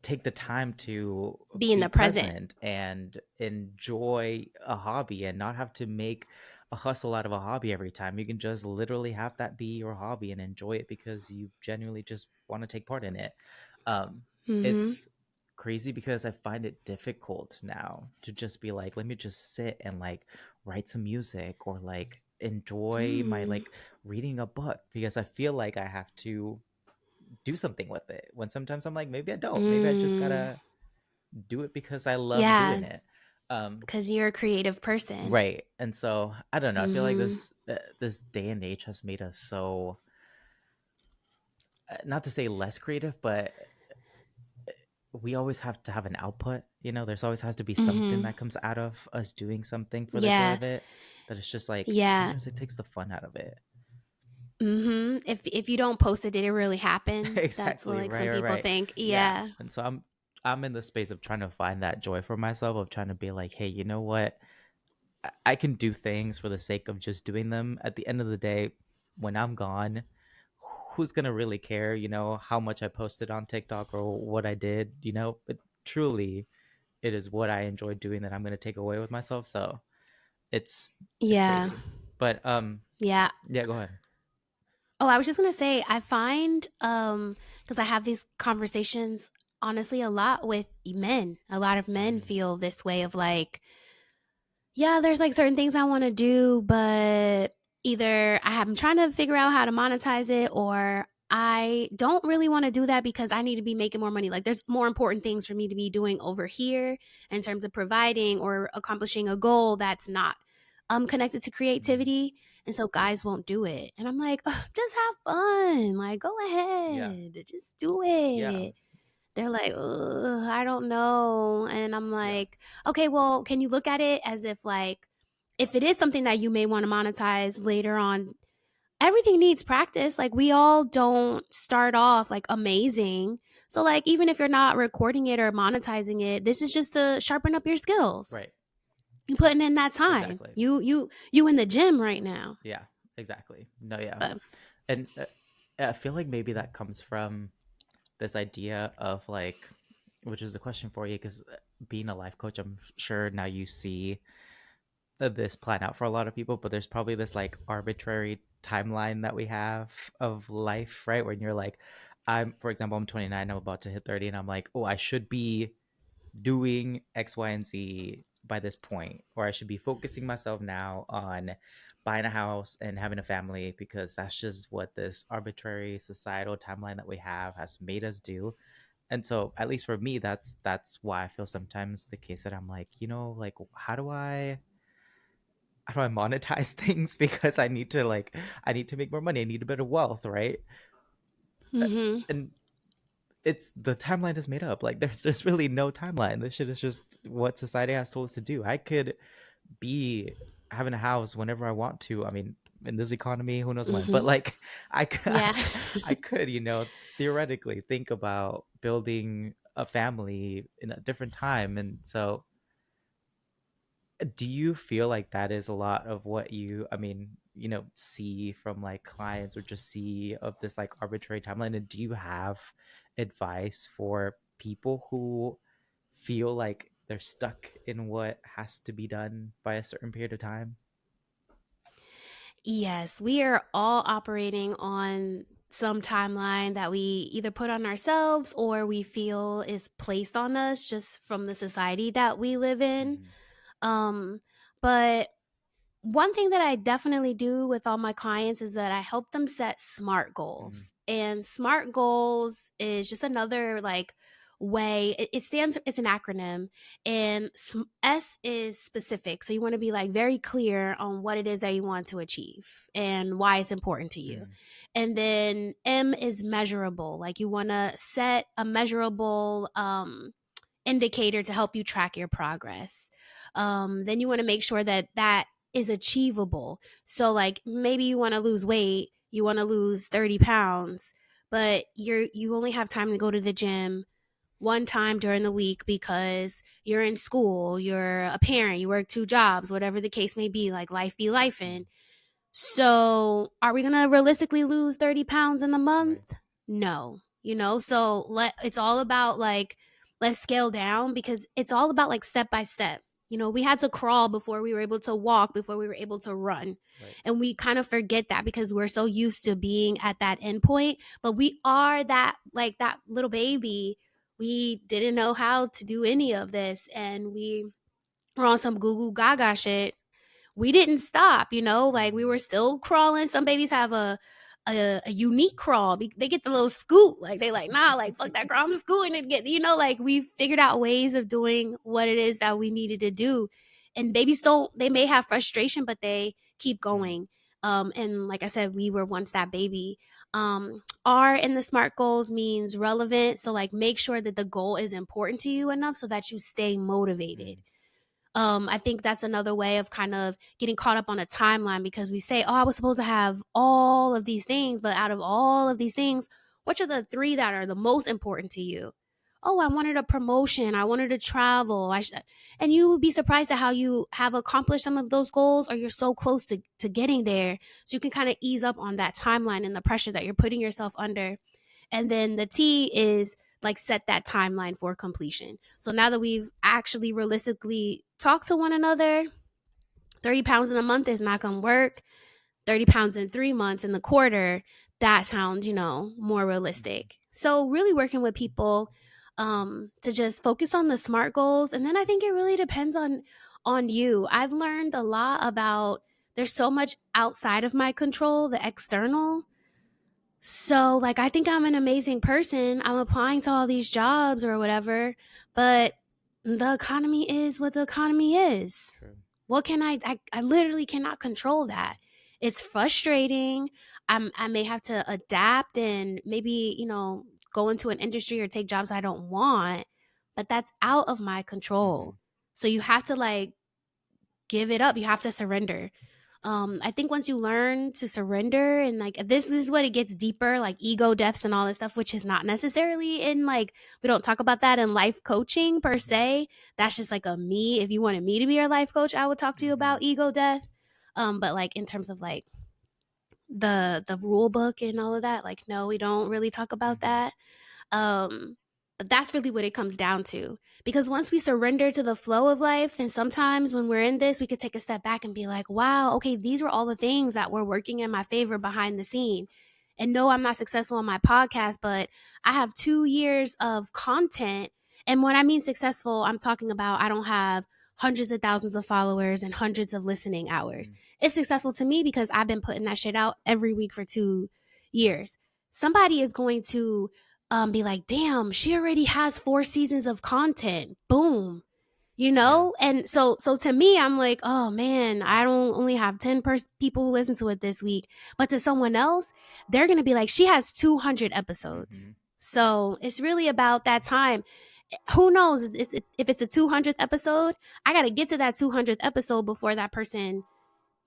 take the time to Be in be the present. present and enjoy a hobby and not have to make a hustle out of a hobby every time. You can just literally have that be your hobby and enjoy it because you genuinely just want to take part in it. um Mhm. it's crazy because I find it difficult now to just be like, let me just sit and like write some music or like enjoy my Mm. like reading a book because I feel like I have to do something with it. When sometimes I'm like, maybe I don't. Maybe I just Mm. gotta do it because I love doing Yeah, it. Um, because you're a creative person. right. And so I don't know. I feel like Mhm. this day and age has made us so not to say less creative, but we always have to have an output. You know, there's always has to be something Mhm. that comes out of us doing something for the joy Yeah. of it. That it's just like Yeah. sometimes it takes the fun out of it. Mhm. If you don't post it, did it really happen? That's what Exactly. like Right. some Right. people Right. think. Yeah. Yeah. And so I'm in the space of trying to find that joy for myself of trying to be like, hey, you know what? I can do things for the sake of just doing them. At the end of the day, when I'm gone, who's gonna really care? You know how much I posted on TikTok or what I did. You know, but truly, it is what I enjoy doing that I'm gonna take away with myself. So it's it's Yeah. crazy. But Yeah. yeah, go ahead. Oh, I was just gonna say, I find because I have these conversations honestly a lot with men. A lot of men Hmm. feel this way of like, yeah, there's like certain things I want to do, but either I'm trying to figure out how to monetize it or I don't really want to do that because I need to be making more money. Like there's more important things for me to be doing over here in terms of providing or accomplishing a goal that's not connected to Hmm. creativity. And so guys won't do it. And I'm like, "Ugh, just have fun. Like go Yeah. ahead. Just do Yeah. it." They're like, "Ugh, I don't know." And I'm Yeah. like, "Okay, well, can you look at it as if like if it is something that you may want to monetize later on, everything needs practice. Like we all don't start off like amazing. So like even if you're not recording it or monetizing it, this is just to sharpen up your skills. Right. You putting in that time. Exactly. You in the gym right now." Yeah. Exactly. No. Yeah. But And I feel like maybe that comes from this idea of like, which is a question for you because being a life coach, I'm sure now you see this plan out for a lot of people, but there's probably this like arbitrary timeline that we have of life, right? When you're like, for example, I'm 29, I'm about to hit 30, and I'm like, oh, I should be doing X, Y, and Z by this point, or I should be focusing myself now on buying a house and having a family because that's just what this arbitrary societal timeline that we have has made us do. And so at least for me, that's why I feel sometimes the case that I'm like, like how do I monetize things because I need to make more money. I need a bit of wealth, right? mhm. And it's the timeline is made up. Like there's really no timeline. This shit is just what society has told us to do. I could be having a house whenever I want to. I mean, in this economy, who knows when? But Mhm. like I could, Yeah. I could, theoretically think about building a family in a different time. And so do you feel like that is a lot of what I mean, see from like clients or just see of this like arbitrary timeline? And do you have advice for people who feel like they're stuck in what has to be done by a certain period of time? Yes, we are all operating on some timeline that we either put on ourselves or we feel is placed on us just from the society that we live in. Mm-hmm. Um, but one thing that I definitely do with all my clients is that I help them set SMART Mm-hmm. goals. And SMART goals is just another like way it stands, it's an acronym, and S is specific. So you want to be like very clear on what it is that you want to achieve and why it's important to you. Mm-hmm. And then M is measurable. Like you want to set a measurable indicator to help you track your progress. Then you want to make sure that that is achievable. So, like maybe you want to lose weight, you want to lose 30 pounds, but you only have time to go to the gym one time during the week because you're in school, you're a parent, you work two jobs, whatever the case may be, like life be life Mm-hmm. in. So, are we going to realistically lose 30 pounds in the month? Right. No. So it's all about like, let's scale down because it's all about like step by step. We had to crawl before we were able to walk, before we were able to run. Right. And we kind of forget that because we're so used to being at that end point. But we are that, like that little baby. We didn't know how to do any of this. And we were on some Goo Goo Gaga shit. We didn't stop, like we Mm-hmm. were still crawling. Some babies have a unique crawl. They get the little scoot. Like they like, nah, like fuck that crawl. I'm scooting and get, like we figured out ways of doing what it is that we needed to do. And babies don't, they may have frustration, but they keep Mm-hmm. going. And like I said, we were once that baby. R in the SMART goals means relevant. So like make sure that the goal is important to you enough so that you stay motivated. I think that's another way of kind of getting caught up on a timeline because we say, oh, I was supposed to have all of these things, but out of all of these things, which are the three that are the most important to you? Oh, I wanted a promotion. I wanted to travel. And you would be surprised at how you have accomplished some of those goals or you're so close to getting there. So you can kind of ease up on that timeline and the pressure that you're putting yourself under. And then the T is like set that timeline for completion. So now that we've actually realistically talked to one another, 30 pounds in a month is not going to work. 30 pounds in 3 months in the quarter, that sounds, more Mm-hmm. realistic. So really working with people to just focus on the SMART goals. And then I think it really depends on you. I've learned a lot about there's so much outside of my control, the external. So, like, I think I'm an amazing person. I'm applying to all these jobs or whatever, but the economy is what the economy is. True. What can I literally cannot control that. It's frustrating. I may have to adapt and maybe, go into an industry or take jobs I don't want, but that's out of my Mm-hmm. control. So you have to like give it up. You have to surrender. I think once you learn to surrender and like this is what it gets deeper, like ego deaths and all this stuff, which is not necessarily in like we don't talk about that in life coaching per Mm-hmm. se. That's just like a me. If you wanted me to be your life coach, I would talk to you Mm-hmm. about ego death. But like in terms of like the rule book and all of that, like no, we don't really talk about Mm-hmm. that. But that's really what it comes down to. Because once we surrender to the flow of life, then sometimes when we're in this, we could take a step back and be like, wow, okay, these were all the things that were working in my favor behind the scene. And no, I'm not successful on my podcast, but I have 2 years of content. And when I mean successful, I'm talking about I don't have hundreds of thousands of followers and hundreds of listening hours. Mm-hmm. It's successful to me because I've been putting that shit out every week for 2 years. Somebody is going to be like, damn, she already has 4 seasons of content. Boom. Yeah. And so to me, I'm like, oh man, I don't only have 10 people who listen to it this week. But to someone else, they're going to be like, she has 200 Mm-hmm. episodes. So it's really about that time. Who knows if it's a 200th episode? I got to get to that 200th episode before that person,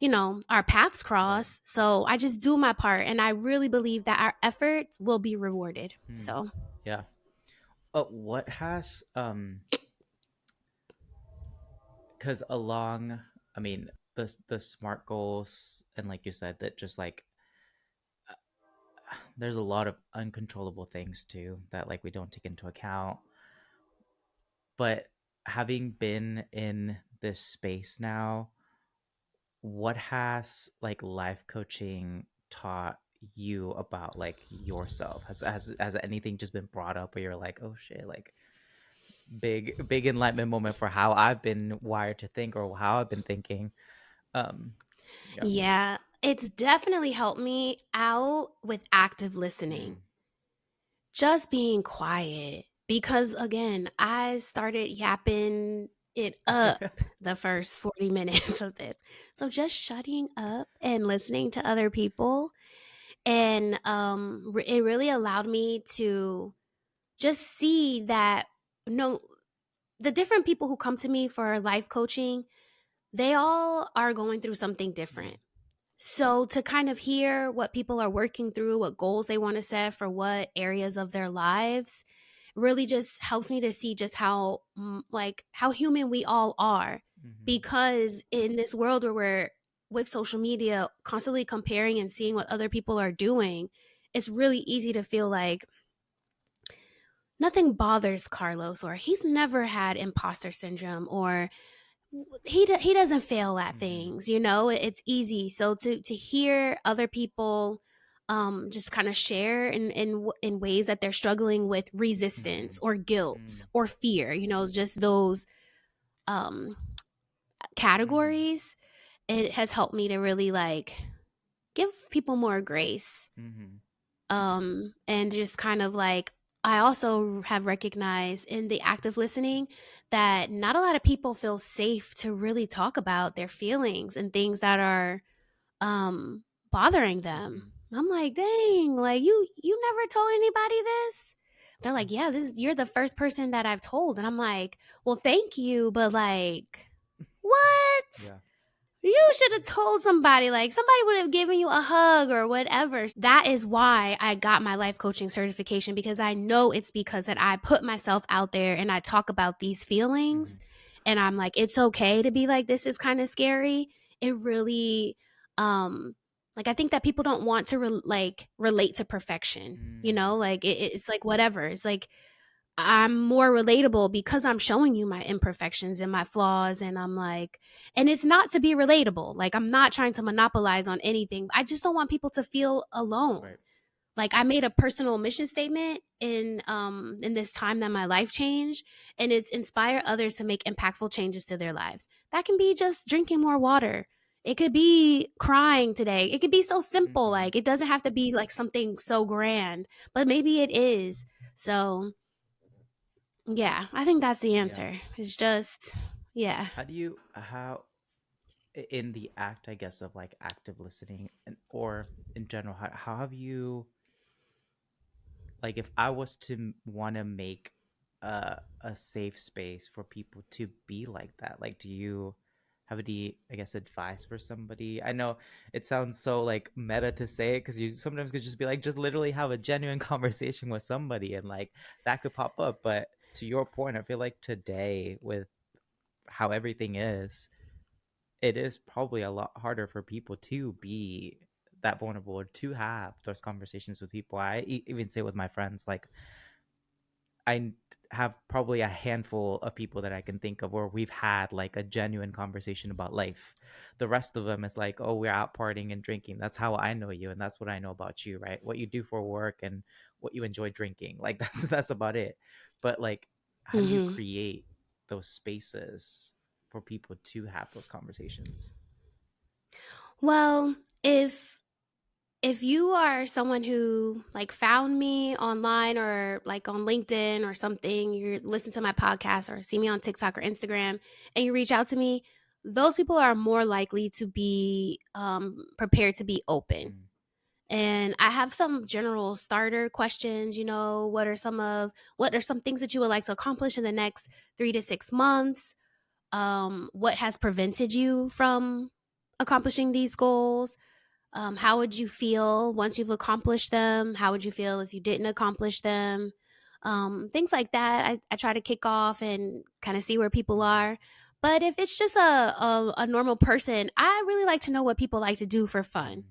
our paths Right. cross. So I just do my part. And I really believe that our efforts will be rewarded. Hmm. So. Yeah. What has because along, I mean, the smart goals and like you said that just like there's a lot of uncontrollable things too that like we don't take into account. But having been in this space now, what has like life coaching taught you about like yourself? Has anything just been brought up where you're like, oh shit, like big enlightenment moment for how I've been wired to think or how I've been thinking. Um, yeah. Yeah, it's definitely helped me out with active listening. Mm. Just being quiet because again, I started yapping it up the first 40 minutes of this. So just shutting up and listening to other people and it really allowed me to just see that no the different people who come to me for life coaching, they all are going through something different. Mm. So to kind of hear what people are working through, what goals they want to set for what areas of their lives, really just helps me to see just how like how human we all are, Mhm. because in this world where we're with social media constantly comparing and seeing what other people are doing, it's really easy to feel like nothing bothers Carlos, or he's never had imposter syndrome, or he doesn't fail at Mhm. things, you know. It's easy. So to hear other people just kind of share in ways that they're struggling with resistance Mhm. or guilt Mm. or fear, you know, just those um Mhm. categories, it has helped me to really like give people more grace, Mhm. and just kind of like I also have recognized in the active listening that not a lot of people feel safe to really talk about their feelings and things that are um bothering them. Mhm. I'm like, dang, like you never told anybody this? They're like, yeah, this you're the first person that I've told. And I'm like, well, thank you, but like, what? Yeah. You should have told somebody, like, somebody would have given you a hug or whatever. That is why I got my life coaching certification, because I know it's because that I put myself out there and I talk about these feelings Mhm. and I'm like, it's okay to be like, this is kind of scary. It really, like, I think that people don't want to relate to perfection, you know, Mm. like it's like whatever. It's like, I'm more relatable because I'm showing you my imperfections and my flaws, and I'm like, and it's not to be relatable. Like, I'm not trying to monopolize on anything. I just don't want people to feel alone. Right. Like, I made a personal mission statement in this time that my life changed, and it's inspire others to make impactful changes to their lives. That can be just drinking more water. It could be crying today. It could be so simple. Mhm. Like, it doesn't have to be like something so grand, but maybe it is. So yeah, I think that's the Yeah. answer. It's just yeah. How do you how in the act, I guess, of like active listening and or in general, how have you like if I was to want to make a safe space for people to be like that, like do you have any, I guess, advice for somebody? I know it sounds so like meta to say it because you sometimes could just be like just literally have a genuine conversation with somebody and like that could pop up. But to your point, I feel like today with how everything is, it is probably a lot harder for people to be that vulnerable or to have those conversations with people. Even say with my friends, like I have probably a handful of people that I can think of where we've had like a genuine conversation about life. The rest of them is like, oh, we're out partying and drinking. That's how I know you, and that's what I know about you, right? What you do for work and what you enjoy drinking. Like that's about it. But like, how do you Mhm. create those spaces for people to have those conversations? Well, if you are someone who like found me online or like on LinkedIn or something, you listen to my podcast or see me on TikTok or Instagram and you reach out to me, those people are more likely to be prepared to be open. Mm. And I have some general starter questions, you know, what are some things that you would like to accomplish in the next 3 to 6 months? What has prevented you from accomplishing these goals? How would you feel once you've accomplished them? How would you feel if you didn't accomplish them? Things like that. I try to kick off and kind of see where people Mm-hmm. are. But if it's just a normal person, I really like to know what people like to do for fun.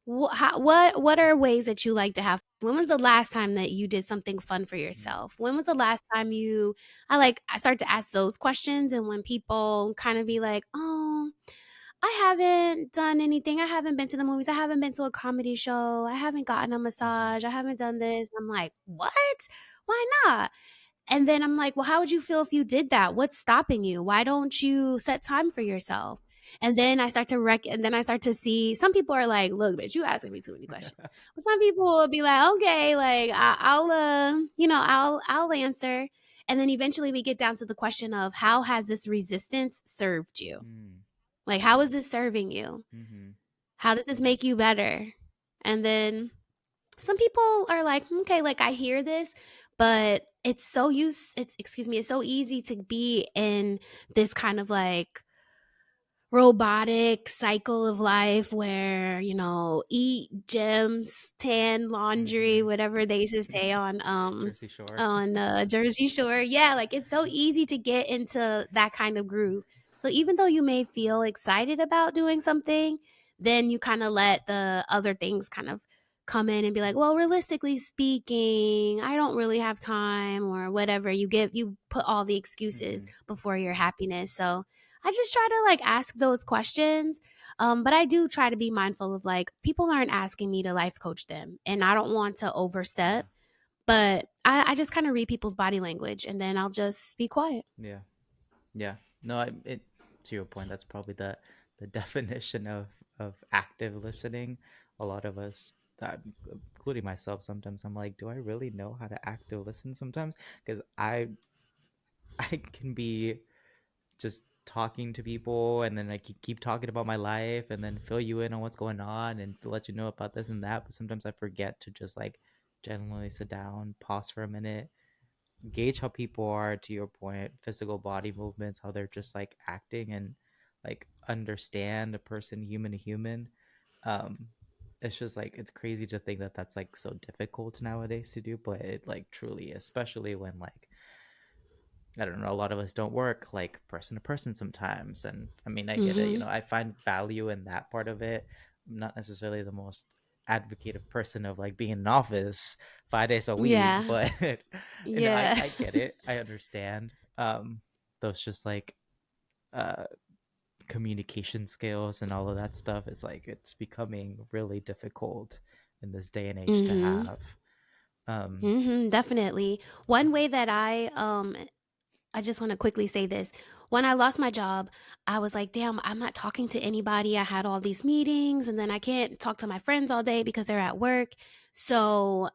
Mm-hmm. What are ways that you like to have? When was the last time that you did something fun for Mm-hmm. yourself? When was the last time I start to ask those questions, and when people kind of be like, "Oh, I haven't done anything. I haven't been to the movies. I haven't been to a comedy show. I haven't gotten a Mm-hmm. massage. I haven't done this. I'm like, "What? Why not?" And then I'm like, "Well, how would you feel if you did that? What's stopping you? Why don't you set time for yourself?" And then I start to see some people are like, "Look, bitch, you asking me too many questions." But some people will be like, "Okay, like I'll I'll answer." And then eventually we get down to the question of how has this resistance served you? Mm. Like, how is this serving you? Mm-hmm. How does this make you better? And then some people are like, okay, like I hear this, but it's so easy to be in this kind of like robotic cycle of life where, eat gems, tan laundry, Mm-hmm. whatever they used to say Jersey Shore. on Jersey Shore. Yeah, like it's so easy to get into that kind of groove. So even though you may feel excited about doing something, then you kind of let the other things kind of come in and be like, well, realistically speaking, I don't really have time or whatever. You put all the excuses Mm-hmm. before your happiness. So I just try to like ask those questions. But I do try to be mindful of like people aren't asking me to life coach them, and I don't want to Yeah. overstep. But I just kind of read people's body language, and then I'll just be quiet. Yeah. Yeah. No, it to your point, that's probably the definition of active listening. A lot of us, including myself, sometimes I'm like, do I really know how to active listen sometimes? Because I can be just talking to people and then I keep talking about my life and then fill you in on what's going on and to let you know about this and that. But sometimes I forget to just like genuinely sit down, pause for a minute, gauge how people are, to your point, physical body movements, how they're just like acting and like understand a person human to human. um it's just like it's crazy to think that that's like so difficult nowadays to do, but it like truly, especially when like I don't know, a lot of us don't work like person to person sometimes. And I mean, I get it, Mhm. I find value in that part of it. I'm not necessarily the most advocative person of like being in an office 5 days a week, Yeah. but I, Yeah. I get it. I understand. Those just like uh communication skills and all of that stuff is like it's becoming really difficult in this day and age to Mhm. have. Um Mhm, definitely. One way that I just want to quickly say this. When I lost my job, I was like, damn, I'm not talking to anybody. I had all these meetings and then I can't talk to my friends all day because they're at work. So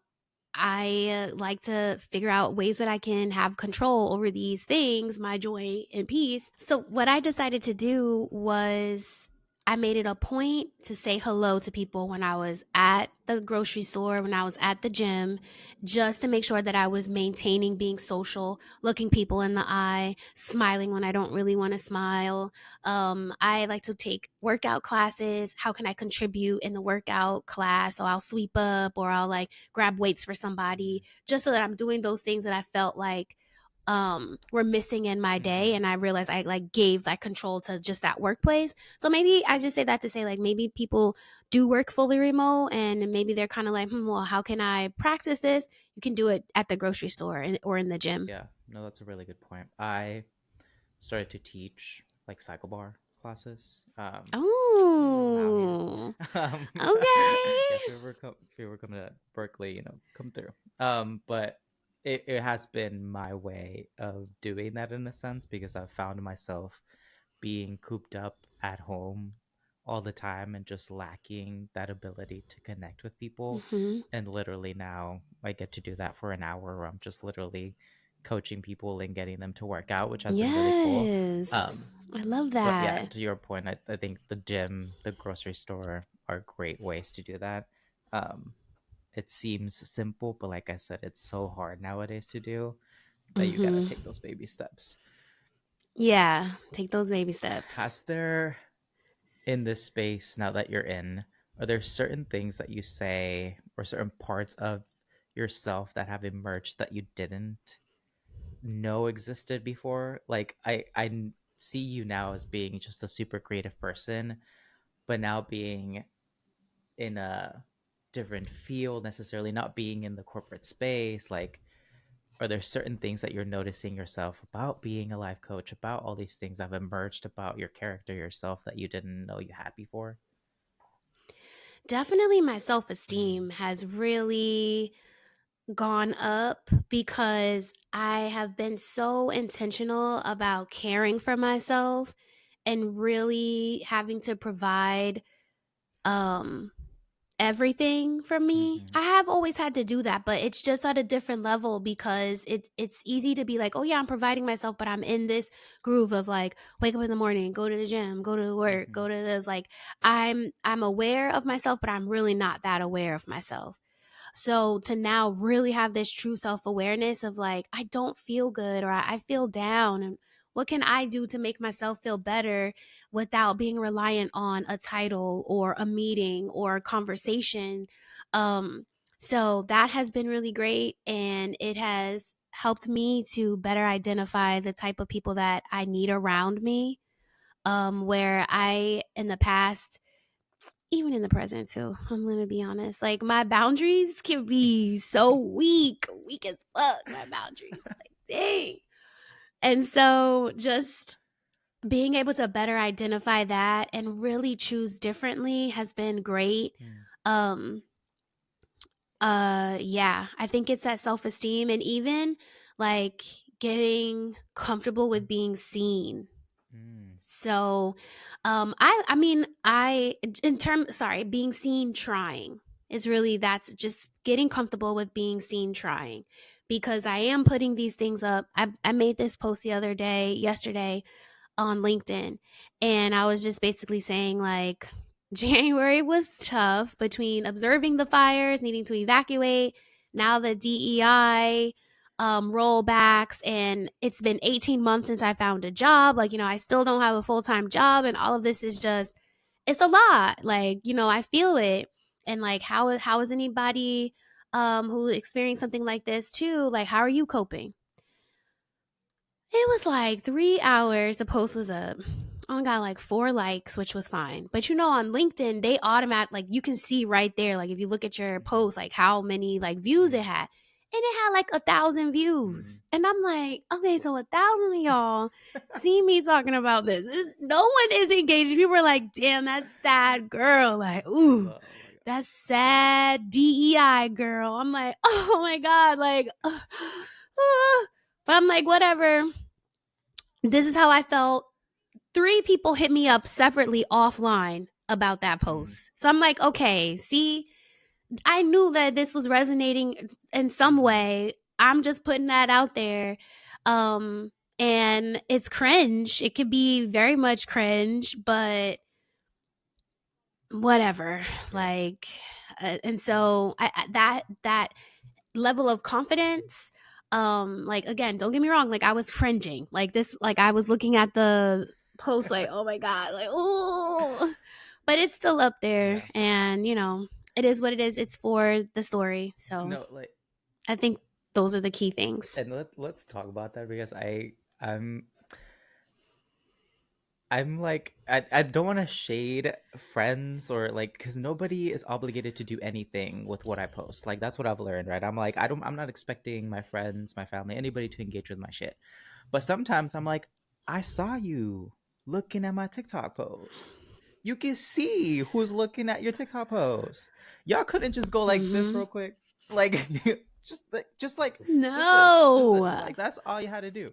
I like to figure out ways that I can have control over these things, my joy and peace. So, what I decided to do was I made it a point to say hello to people when I was at the grocery store, when I was at the gym, just to make sure that I was maintaining being social, looking people in the eye, smiling when I don't really want to smile. I like to take workout classes. How can I contribute in the workout class? So I'll sweep up or I'll like grab weights for somebody just so that I'm doing those things that I felt like were missing in my day, mhm. and I realized I like gave that control to just that workplace. So maybe I just say that to say like maybe people do work fully remote and maybe they're kind of like, well, how can I practice this? You can do it at the grocery store or in the gym. Yeah, no, that's a really good point. I started to teach like cycle bar classes. Really loud here. Oh, Yeah, okay. if you ever come to Berkeley, come through. But it has been my way of doing that in a sense because I've found myself being cooped up at home all the time and just lacking that ability to connect with people. Hmm. And literally now I get to do that for an hour where I'm just literally coaching people and getting them to work out, which has been really cool. Yes, Um, I love but yeah, that. to your point, I think the gym, the grocery store are great ways to do that. Um, it seems simple, but like I said, it's so hard nowadays to do that you gotta Hmm. take those baby steps. Yeah, take those baby steps. Has there, in this space now that you're in, are there certain things that you say or certain parts of yourself that have emerged that you didn't know existed before? Like see you now as being just a super creative person, but now being in a different field necessarily, not being in the corporate space. Like, Are there certain things that you're noticing yourself about being a life coach, about all these things that have emerged about your character yourself that you didn't know you had before? Definitely my Mm, self-esteem has really gone up because I have been so intentional about caring for myself and really having to provide um everything for me. mm-hmm, I have always had to do that, but it's just at a different level because it's easy to be like, "Oh yeah, I'm providing myself," but I'm in this groove of like wake up in the morning, go to the gym, go to work, mm-hmm, go to this like I'm aware of myself, but I'm really not that aware of myself. So to now really have this true self awareness of like, I don't feel good or I feel down. And what can I do to make myself feel better without being reliant on a title or a meeting or a conversation? Um, so that has been really great. And it has helped me to better identify the type of people that I need around me. Where I, in the past, even in the present too, I'm gonna be honest. Like my boundaries can be so weak, weak as fuck. My boundaries, like dang. And so just being able to better identify that and really choose differently has been great. mm, Um, yeah, I think it's that self-esteem and even like getting comfortable with being seen. mm, So, I mean, I in term sorry, being seen trying is really that's just getting comfortable with being seen trying because I am putting these things up. I made this post the other day, yesterday on LinkedIn. And I was just basically saying, like, January was tough between observing the fires, needing to evacuate, now the DEI rollbacks, and it's been 18 months since I found a job. Like, I still don't have a full time job, and all of this is just, it's a lot. Like, I feel it. And like, how is anybody who experienced something like this too? Like, how are you coping? It was like 3 hours the post was up. I only got like 4 likes, which was fine. But on LinkedIn, they automatic like you can see right there, like if you look at your mm-hmm, post, like how many like views it mm, had. And it had like 1,000 mm. views. And I'm like, okay, so 1,000 of y'all see me talking about no one is engaging. People are like, damn, that's sad girl. Like, ooh, Oh my god. that's sad DEI girl. I'm like, oh my God, like, but I'm like, whatever. This is how I felt. 3 people hit me up separately offline about that Mm, post. So I'm like, okay, see, I knew that this was resonating in some mm-hmm, way. I'm just putting that out there. Um, and it's cringe. It could be very much cringe, but whatever. yeah. Like, and so that level of confidence, like again, don't get me wrong, like I was cringing like this, like I was looking at the post like, oh my God, like, oh, but it's still up there, Yeah. and it is what it is. It's for the story. So No, like, I think those are the key things. and let's talk about that because I'm I'm like I don't want to shade friends or like because nobody is obligated to do anything with what I post. Like that's what I've learned, right? I'm not expecting my friends, my family, anybody to engage with my shit. But sometimes I'm like, I saw you looking at my TikTok post. You can see who's looking at your TikTok post. Y'all couldn't just go like this Mm-hmm. real quick, like just No, this. Like that's all you had to do.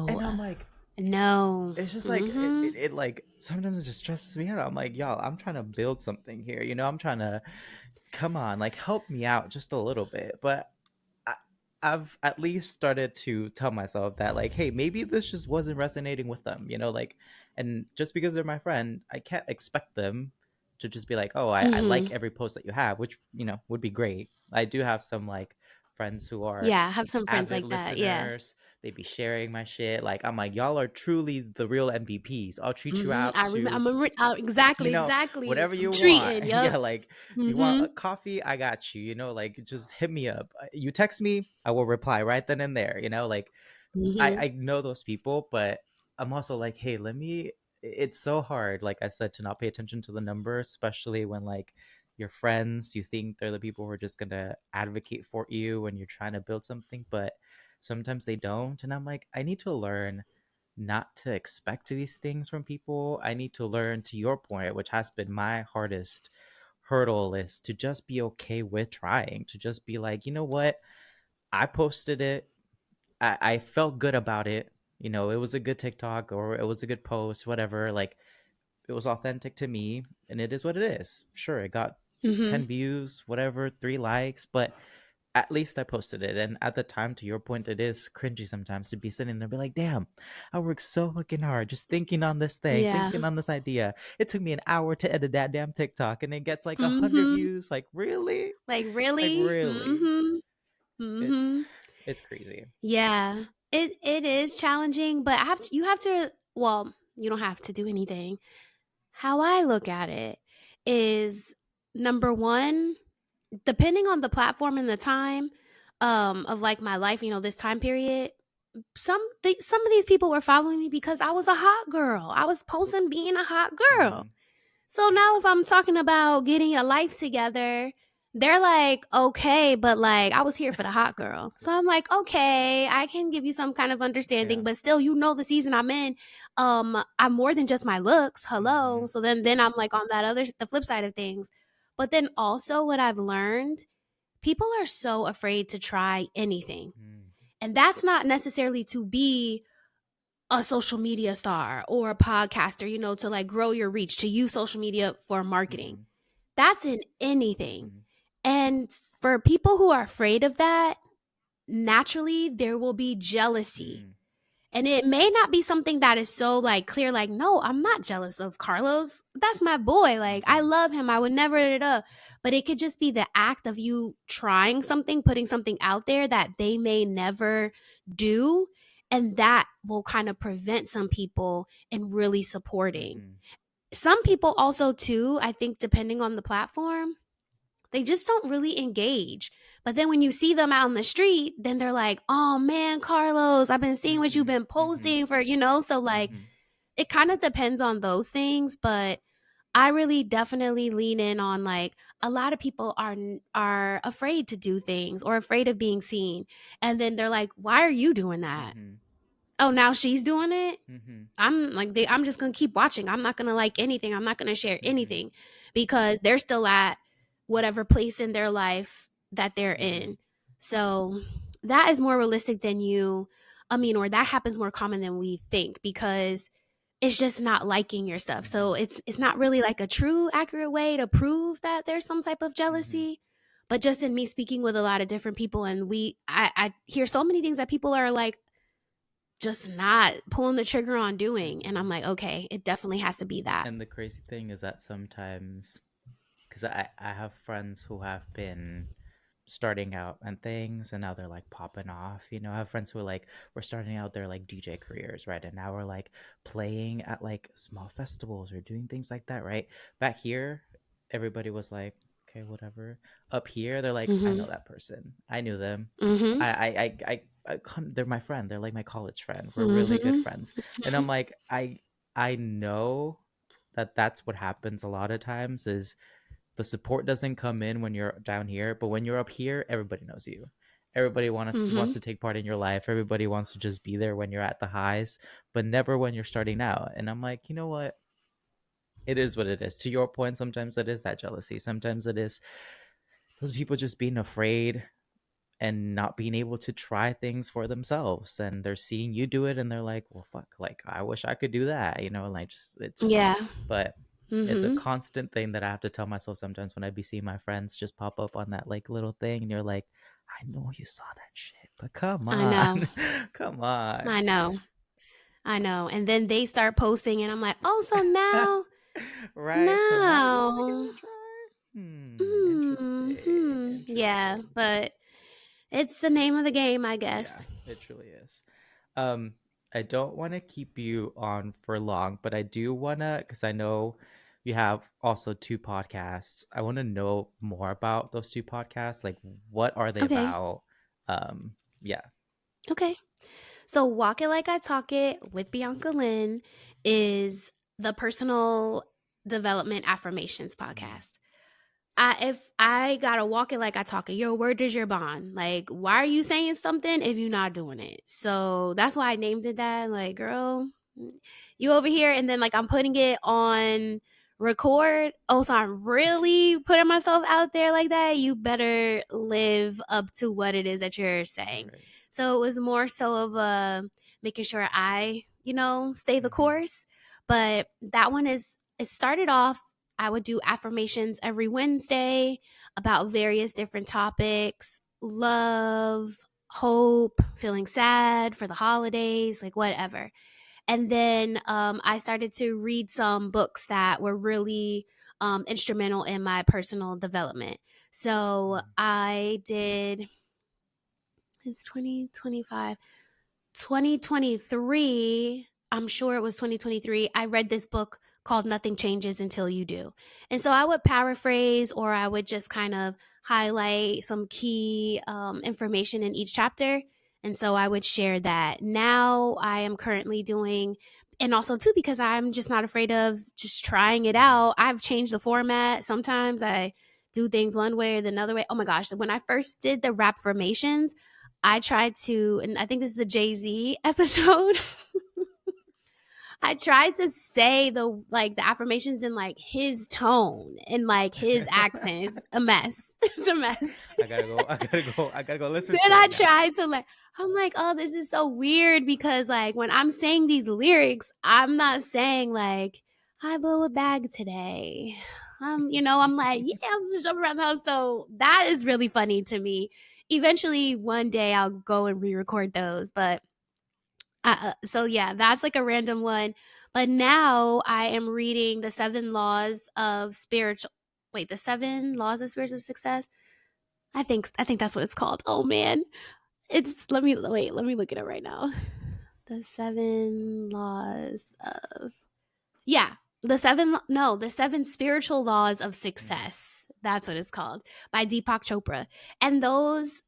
And no, I'm like, no. it's just like Mm-hmm. it like sometimes it just stresses me out. I'm like, y'all, I'm trying to build something here. I'm trying to come on, like help me out just a little bit. But I, I've at least started to tell myself that like, hey, maybe this just wasn't resonating with them. Like, and just because they're my friend, I can't expect them to just be like, oh, I like Mm-hmm. every post that you have, which would be great. I do have some like friends who are Yeah, I have some friends avid like that. Yeah. listeners. They be sharing my shit. Like I'm like, y'all are truly the real MVPs. I'll treat you out I remember. to, I'm exactly, exactly. whatever I'm you want. treating. Yeah, Yep. like you want Mm-hmm. a coffee, I got you. Like just hit me up. You text me, I will reply right then and there. Like Mm-hmm. I know those people, but I'm also like, hey, let me. It's so hard, like I said, to not pay attention to the numbers, especially when like your friends. You think they're the people who are just gonna advocate for you when you're trying to build something, but sometimes they don't. And I'm like, I need to learn not to expect these things from people. I need to learn, to your point, which has been my hardest hurdle, is to just be okay with trying, to just be like, you know what? I posted it. I felt good about it. You know, it was a good TikTok or it was a good post, whatever. Like, it was authentic to me, and it is what it is. Sure, it got Mhm. 10 views, whatever, 3 likes, but at least I posted it. And at the time, to your point, it is cringy sometimes to be sitting there and be like, damn, I worked so fucking hard just thinking on this thing, Yeah. thinking on this idea. It took me an hour to edit that damn TikTok and it gets like 100 Mhm. views. Like, really? Like, Like, really? really? Mhm. It's Mhm. it's crazy. Yeah. It is challenging, but you have to, well, you don't have to do anything. How I look at it is, number 1, depending on the platform and the time, of, like, my life, this time period, some of these people were following me because I was a hot girl. I was posting being a hot girl. Mm-hmm. So now if I'm talking about getting a life together, they're like, "Okay, but, like, I was here for the hot girl." So I'm like, "Okay, I can give you some kind of understanding, Yeah. but still, the season I'm in, I'm more than just my looks, Mm-hmm. hello." So then I'm, like, on the flip side of things. But then also what I've learned, people are so afraid to try anything, and that's not necessarily to be a social media star or a podcaster, to, like, grow your reach, to use social media for marketing. Mm-hmm. That's in anything. Mm-hmm. And for people who are afraid of that, naturally there will be jealousy. Mm-hmm. And it may not be something that is so, like, clear, like, no, I'm not jealous of Carlos. That's my boy. Like, I Mm-hmm. love him. I would never, da, da, da. But it could just be the act of you trying something, putting something out there that they may never do. And that will kind of prevent some people in really supporting. Mm-hmm. Some people also, too, I think, depending on the platform, they just don't really engage. But then when you see them out in the street, then they're like, "Oh man, Carlos, I've been seeing what you've Mm-hmm. been Mm-hmm. posting for," so like Mm-hmm. it kind of depends on those things, but I really definitely lean in on, like, a lot of people are afraid to do things or afraid of being seen. And then they're like, "Why are you doing that? Mm-hmm. Oh, now she's doing it?" Mm-hmm. I'm just gonna keep watching. I'm not gonna like anything. I'm not gonna share Mm-hmm. anything because they're still at whatever place in their life that they're Mm-hmm. in. So that is more realistic than or that happens more common than we think because it's just not liking your stuff. So Mm-hmm. it's not really like a true accurate way to prove that there's some type of Mm-hmm. jealousy. But just in me speaking with a lot of different people, and I hear so many things that people are like just not pulling the trigger on doing. And Mm-hmm. I'm like, okay, it definitely has to be that. And the crazy thing is that sometimes, because I have friends who have been starting out and things, and now they're like popping off. You know, I have friends who are like, we're starting out their like DJ careers, right? And now we're like playing at like small festivals or doing things like that, right? Back here, everybody was like, okay, whatever. Up here, they're like, I know Mhm. that person. I knew them. Mhm. They're my friend. They're like my college friend. We're really good Mhm. friends. And I'm like, I know that that's what happens a lot of times is the support doesn't come in when you're down here, but when you're up here, everybody knows you. Everybody wants Mhm. to take part in your life. Everybody wants to just be there when you're at the highs, but never when you're starting out. And I'm like, you know what? It is what it is. To your point, sometimes it is that jealousy. Sometimes it is those people just being afraid and not being able to try things for themselves. And they're seeing you do it and they're like, well, fuck, like, I wish I could do that, you know, like, just, Yeah. but it's a Mhm. constant thing that I have to tell myself sometimes when I be seeing my friends just pop up on that like little thing and you're like, I know you saw that shit, but come I know. on. Come on. I know. I know. And then they start posting and I'm like, "Oh, so now Right. So now you want to give now." it a try? Interesting. Mhm. Yeah, Interesting. but it's the name of the game, I Yeah, guess. it truly is. Um, I don't want to keep you on for long, but I do want to, because I know you have also two podcasts. I want to know more about those two podcasts. Like, what are they Okay. about? Yeah. Okay. So, Walk It Like I Talk It with Bianca Lynn is the personal development affirmations Mm-hmm. podcast. if I gotta walk it like I talk it, your word is your bond. Like, why are you saying something if you're not doing it? So that's why I named it that. Like, girl, you over here, and then like I'm putting it on record. Oh, so I'm really putting myself out there like that. You better live up to what it is that you're saying. Right. So it was more so of making sure I, stay the Mm-hmm. course. But that one is, it started off, I would do affirmations every Wednesday about various different topics: love, hope, feeling sad for the holidays, like whatever. And then I started to read some books that were really instrumental in my personal development. So Mm-hmm. I did, it's 2025. 2023, I'm sure it was 2023, I read this book called Nothing Changes Until You Do. And so I would paraphrase, or I would just kind of highlight some key information in each chapter. And so I would share that. Now I am currently doing, and also too, because I'm just not afraid of just trying it Mm-hmm. out. I've changed the format. Sometimes I do things one way or the other way. Oh my gosh. When I first did the rap formations, I tried to, and I think this is the Jay-Z episode. I tried to say the affirmations in like his tone and like his accent. It's a mess. It's a mess. I gotta go. I gotta go. I gotta go listen Then to I it now. tried to like, I'm like, oh, this is so weird because like when I'm saying these lyrics, I'm not saying like I blew a bag today. I'm like, yeah, I'm just jumping around the house. So that is really funny to me. Eventually, one day I'll go and re-record those. But so yeah, that's like a random one. But now I am reading the Seven Laws of Spiritual. Wait, the Seven Laws of Spiritual Success. I think that's what it's called. Oh man, it's let me look it up right now. The seven laws of, yeah, the seven spiritual laws of Mm-hmm. success. That's what it's called, by Deepak Chopra. And those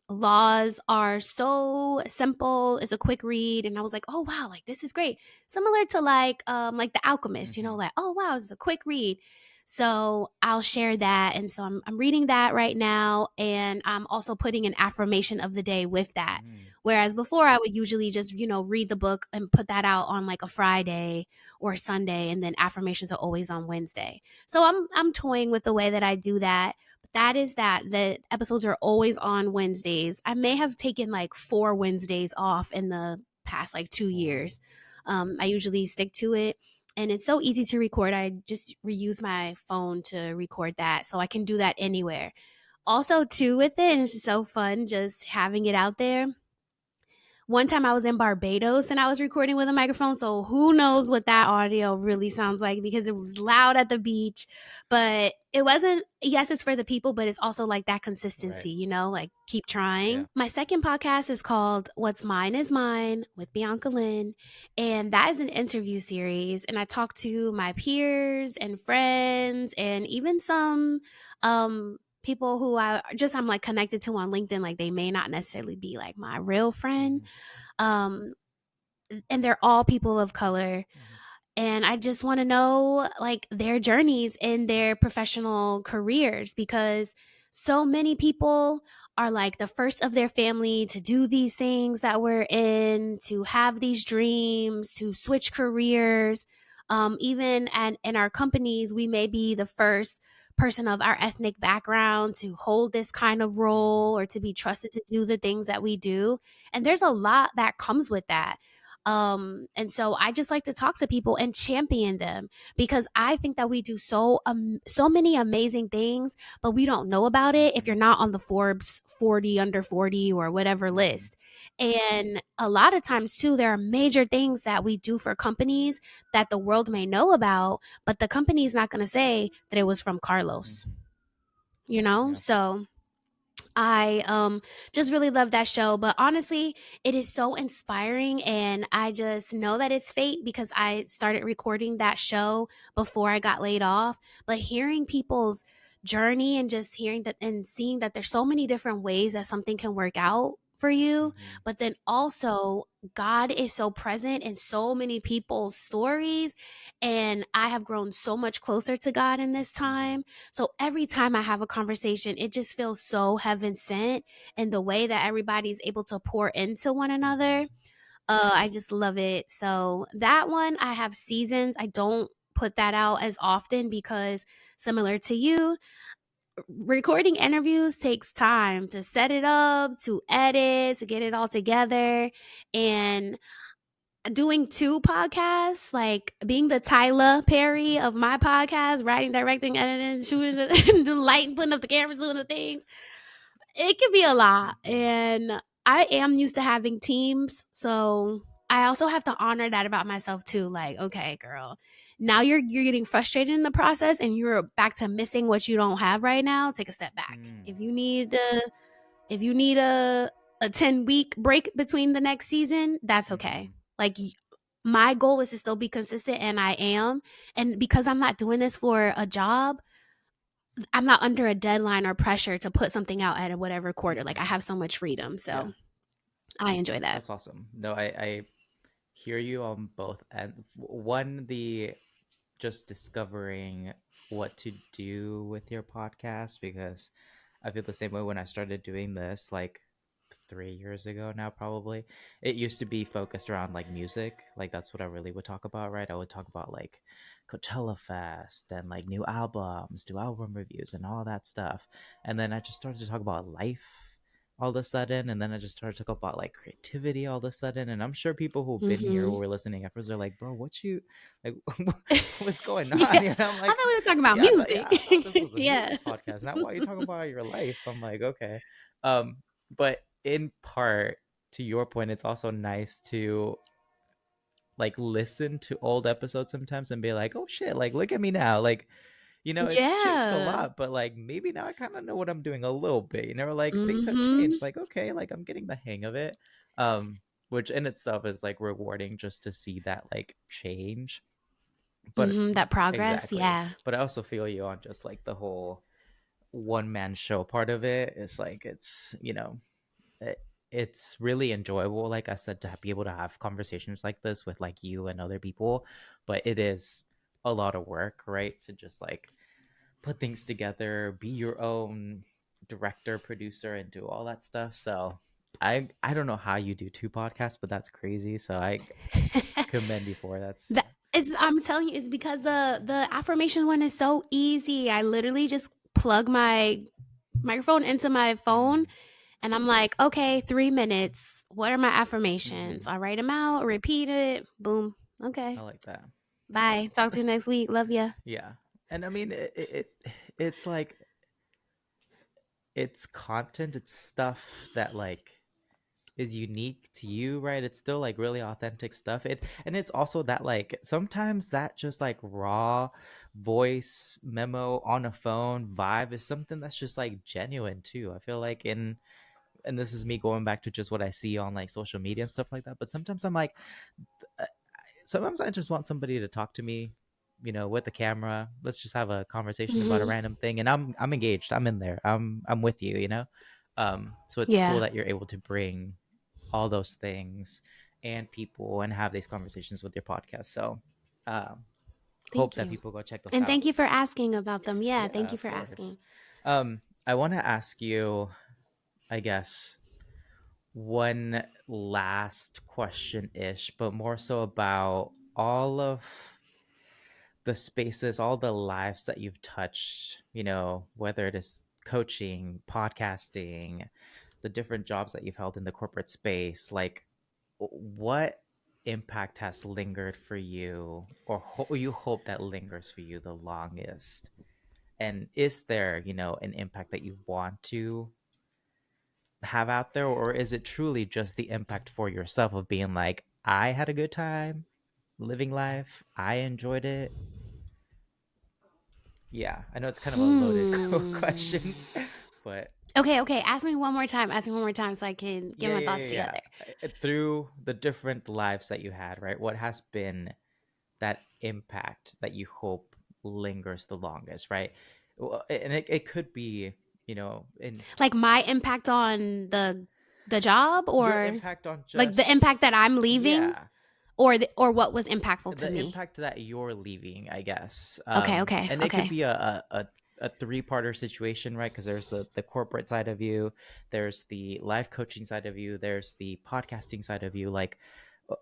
laws are so simple. It's a quick read, and I was like, oh wow, like this is great. Similar to like The Alchemist, Mm-hmm. like, oh wow, it's a quick read. So I'll share that. And so I'm reading that right now. And I'm also putting an affirmation of the day with that. Mm-hmm. Whereas before I would usually just, read the book and put that out on like a Friday or Sunday, and then affirmations are always on Wednesday. So I'm toying with the way that I do that. But that is that the episodes are always on Wednesdays. I may have taken like 4 Wednesdays off in the past like 2 years. I usually stick to it, and it's so easy to record. I just reuse my phone to record that, so I can do that anywhere. Also, too, with it, and this is so fun just having it out there. One time I was in Barbados and I was recording with a microphone, so who knows what that audio really sounds like because it was loud at the beach. But it wasn't, yes, it's for the people, but it's also like that Right. consistency, like keep Yeah. trying. My second podcast is called What's Mine is Mine with Bianca Lynn. And that is an interview series. And I talk to my peers and friends and even some people who I'm like connected to on LinkedIn. Like they may not necessarily be like my real friend, Mm-hmm. um, and they're all people of color. Mm-hmm. And I just want to know like their journeys in their professional careers, because so many people are like the first of their family to do these things that we're in, to have these dreams, to switch careers. Even and in our companies, we may be the first person of our ethnic background to hold this kind of Mm-hmm. role or to be trusted to do the things that we do. And there's a lot that comes with that. And so I just like to talk to people and champion them, because I think that we do so many amazing things, but we don't know about it if Mm-hmm. you're not on the Forbes 40 under 40 or whatever Mm-hmm. list. And a lot of times too, there are major things that we do for companies that the world may know about, but the company is not going to say that it was from Carlos, Mm-hmm. Yeah. So I just really love that show. But honestly, it is so inspiring, and I just know that it's fate because I started recording that show before I got laid off. But hearing people's journey and just hearing that and seeing that there's so many different ways that something can work out for you, Mm-hmm. but then also God is so present in so many people's stories, and I have grown so much closer to God in this Mm-hmm. time. So every time I have a conversation, it just feels so heaven sent, and the way that everybody's able to pour into one Mm-hmm. another, I just love it. So that one, I have seasons. I don't put that out as often because, similar to you, recording interviews takes time to set it up, to edit, to get it all together. And doing two podcasts, like being the Tyler Perry of my podcast, writing, directing, editing, shooting the light, putting up the cameras, doing the things, it can be a lot. Mm-hmm. And I am used to having teams. So I also have to honor that about myself too. Like, okay, girl, now you're getting frustrated in the process and you're back to missing what you don't have right now. Take a step back. Mm. If you need a 10-week break between the next season, that's Mm-hmm. okay. Like, my goal is to still be consistent, and I am. And because I'm not doing this for a job, I'm not under a deadline or pressure to put something out at whatever quarter. Like, I Mm-hmm. have so much freedom. Yeah, So I enjoy that. that's awesome. No, I hear you on both ends. One, the just discovering what to do with your podcast, because I feel the same way when I started doing this like 3 years ago now, probably. It used to be focused around like music. Like that's what I really would talk about, right? I would talk about like Coachella Fest and like new albums, do album reviews and all that stuff. And then I just started to talk about life all of a sudden, and then I just started to talk about like creativity all of a sudden. And I'm sure people who've been here who Mm-hmm. were listening at first are like, bro, what you like what's going on? Yeah. You know, I'm I like, thought we were talking about yeah, music. I thought this was a Yeah. music podcast. Now why are you talking about your life? I'm like, okay. Um, but in part, to your point, it's also nice to like listen to old episodes sometimes and be like, oh shit, like look at me now. Like, it's changed a Yeah. lot, but like maybe now I kind of know what I'm doing a little bit. Like things have Mm-hmm. changed. Like, okay, like I'm getting the hang of it. Which in itself is like rewarding just to see that like change. But Mm-hmm. That progress. exactly. Yeah. But I also feel you on just like the whole one man show part of it. It's like it, it's really enjoyable, like I said, to be able to have conversations like this with like you and other people, but it is a lot of work, right, to just like put things together, be your own director, producer, and do all that stuff. So I don't know how you do two podcasts, but that's crazy. So I commend you for that's That it's I'm telling you, it's because the affirmation one is so easy. I literally just plug my microphone into my phone mm, and I'm like, okay, 3 minutes. What are my mm-hmm. affirmations? I write them out, repeat it, boom. I Okay. like that. Bye. Talk to you next week. Love ya. Yeah. And I mean it's like it's content, it's stuff that like is unique to you, right? It's still like really authentic stuff. And it's also that like sometimes that just like raw voice memo on a phone vibe is something that's just like genuine too. I feel like in and this is me going back to just what I see on like social media and stuff like that. But sometimes I'm like, uh, sometimes I just want somebody to talk to me, with the camera. Let's just have a conversation about a Mhm. random thing, and I'm engaged. I'm in there. I'm with you. So it's cool Yeah. that you're able to bring all those things and people and have these conversations with your podcast. So, um, hope Thank that you. people go check those And out. thank you for asking about them. Yeah, Yeah, thank you of for course. asking. I want to ask you, I guess, one last question ish, but more so about all of the spaces, all the lives that you've touched, whether it is coaching, podcasting, the different jobs that you've held in the corporate space. Like, what impact has lingered for you, or you hope that lingers for you the longest? And is there, an impact that you want to have out there, or is it truly just the impact for yourself of being like, I had a good time living life, I enjoyed it? Yeah, I know it's kind of a loaded Hmm. question, but Okay, okay. Ask me one more time. Ask me one more time so I can get yeah, my yeah, thoughts yeah, yeah. together. Through the different lives that you had, right? What has been that impact that you hope lingers the longest, right? Well, and it could be, in Like my impact on the. the job, Your or impact on like the just, impact that I'm leaving, yeah, or what was impactful to the me? impact that you're leaving, I guess. Okay, okay, And it could okay. be a three-parter situation, right? Because there's the corporate side of you, there's the life coaching side of you, there's the podcasting side of you. Like, uh,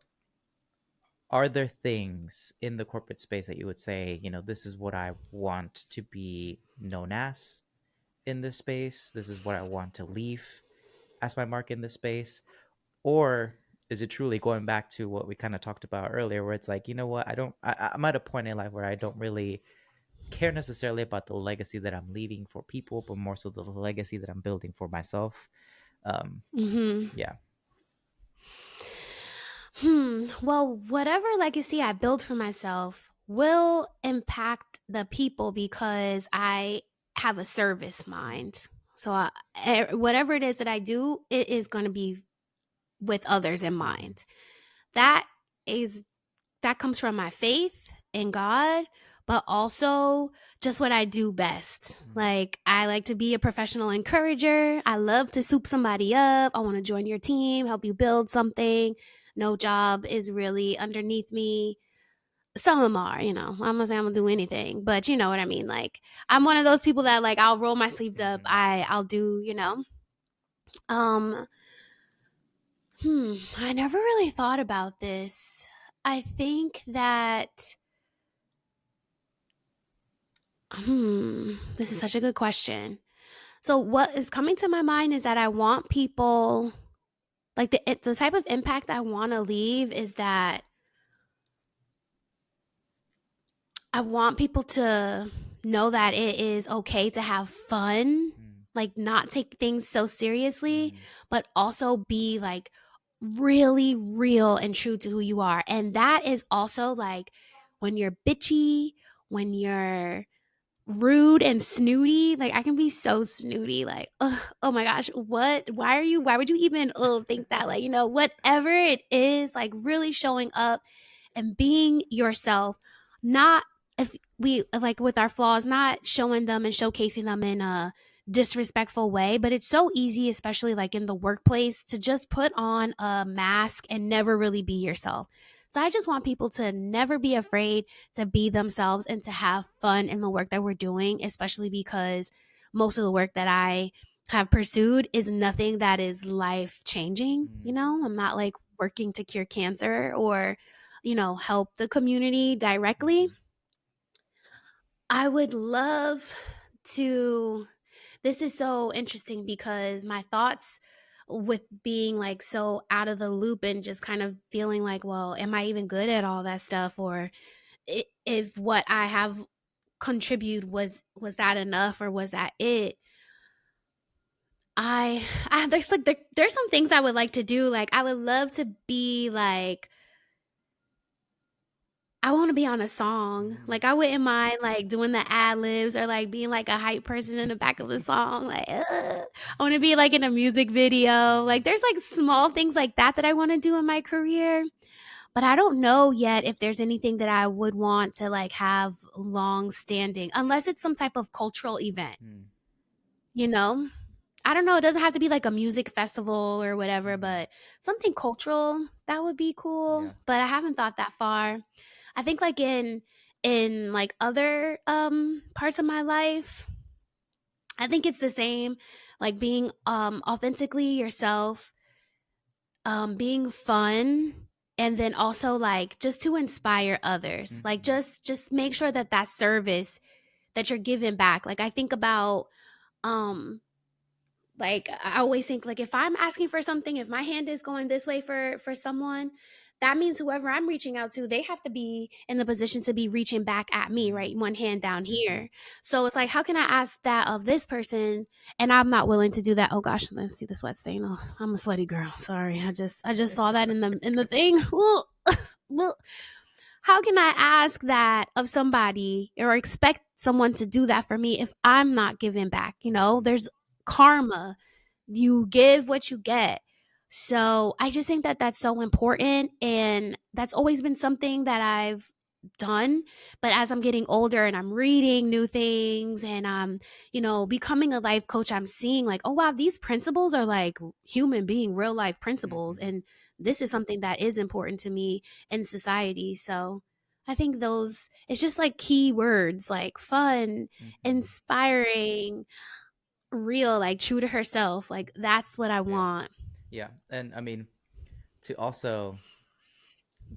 are there things in the corporate space that you would say, this is what I want to be known as in this space? This is what I want to leave as my mark in this space? Or is it truly going back to what we kind of talked about earlier, where it's like, you know what, I'm at a point in life where I don't really care necessarily about the legacy that I'm leaving for people, but more so the legacy that I'm building for myself. Um, Mhm. yeah. Well, whatever legacy I build for myself will impact the people because I have a service Mm, mind. So, whatever it is that I do, it is going to be with others in mm, mind. That is that comes from my faith in God, but also just what I do best. mm, Like, I like to be a professional encourager. I love to soup somebody up. I want to join your team, help you build something. No job is really underneath me. Some of them are, I'm not saying I'm gonna do anything, but you know what I mean. Like, I'm one of those people that, like, I'll roll my sleeves up. mm, I'll do, Um, I never really thought about this. I think that this is such a good question. So what is coming to my mind is that I want people, like, the type of impact I want to leave is that I want people to know that it is okay to have fun, mm, like not take things so seriously, mm, but also be like really real and true to who you are. And that is also like when you're bitchy, when you're rude and snooty. Like, I can be so snooty. Like, ugh, oh my gosh, what? Why would you even think that? Like, whatever it is, like really showing up and being yourself, not if we like with our flaws, not showing them and showcasing them in a disrespectful way. But it's so easy, especially like in the workplace, to just put on a mask and never really be yourself. So I just want people to never be afraid to be themselves and to have fun in the work that we're doing, especially because most of the work that I have pursued is nothing that is life changing. mm, I'm not like working to cure cancer or, help the community directly. mm, I would love to. This is so interesting because my thoughts with being like so out of the loop and just kind of feeling like, well, am I even good at all that stuff? Or if what I have contribute was that enough or was that it? I there's like there's some things I would like to do. Like, I would love to be like, I want to be on a song. mm, Like, I wouldn't mind like doing the ad libs or like being like a hype person in the back of the song. Like, I want to be like in a music video. mm, Like, there's like small things like that that I want to do in my career. But I don't know yet if there's anything that I would want to like have long standing, unless it's some type of cultural event, mm, you know? I don't know. It doesn't have to be like a music festival or whatever, mm. but something cultural that would be cool. Yeah. But I haven't thought that far. I think like in like other parts of my life, I think it's the same. Like being authentically yourself, being fun, and then also like just to inspire others. Like, Mm, just make sure that that service that you're giving back. Like, I think about um like, I always think, like, if I'm asking for something, if my hand is going this way for someone, that means whoever I'm reaching out to, they have to be in the position to be reaching back at me, mm, right? One hand down mhm, here. So it's like, how can I ask that of this person and I'm not willing to do that? Oh gosh, let's see the sweat stain. Oh, I'm a sweaty girl. Sorry. I just saw that in the thing. Well, well, how can I ask that of somebody or expect someone to do that for me if I'm not giving back? mhm, There's karma. You give what you get. So I just think that that's so important. And that's always been something that I've done. But as I'm getting older and I'm reading new things and I'm, becoming a life coach, I'm seeing like, oh wow, these principles are like human being real life principles. Hmm. And this is something that is important to me in society. So I think those, it's just like key words like fun, Hmm. inspiring, real, like true to herself. Like that's what I Yeah. want. Yeah. And I mean, to also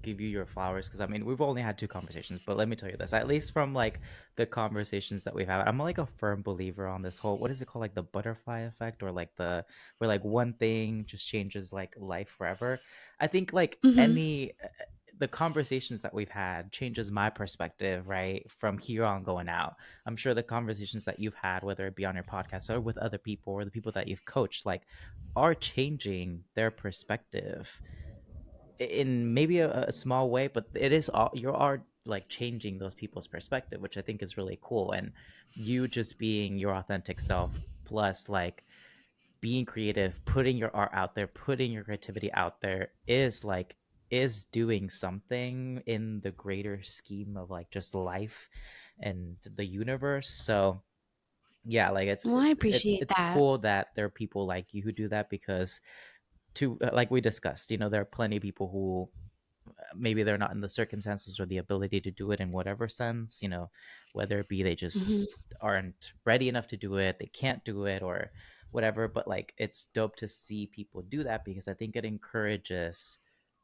give you your flowers, because I mean, we've only had two conversations, but let me tell you this, at least from like the conversations that we've had, I'm like a firm believer on this whole, what is it called, like the butterfly effect, or like the, where like one thing just changes like life forever. I think like Hmm. any the conversations that we've had changes my perspective, right, from here on going out. I'm sure the conversations that you've had, whether it be on your podcast or with other people or the people that you've coached, like are changing their perspective in maybe a small way, but it is all, you are like changing those people's perspective, which I think is really cool. And you just being your authentic self, plus like being creative, putting your art out there, putting your creativity out there, is like, is doing something in the greater scheme of like just life and the universe. So yeah, like it's Well, I it's it's appreciate it's that. cool that there are people like you who do that, because to like we discussed, there are plenty of people who maybe they're not in the circumstances or the ability to do it in whatever sense, whether it be they just Hmm. aren't ready enough to do it, they can't do it, or whatever. But like, it's dope to see people do that, because I think it encourages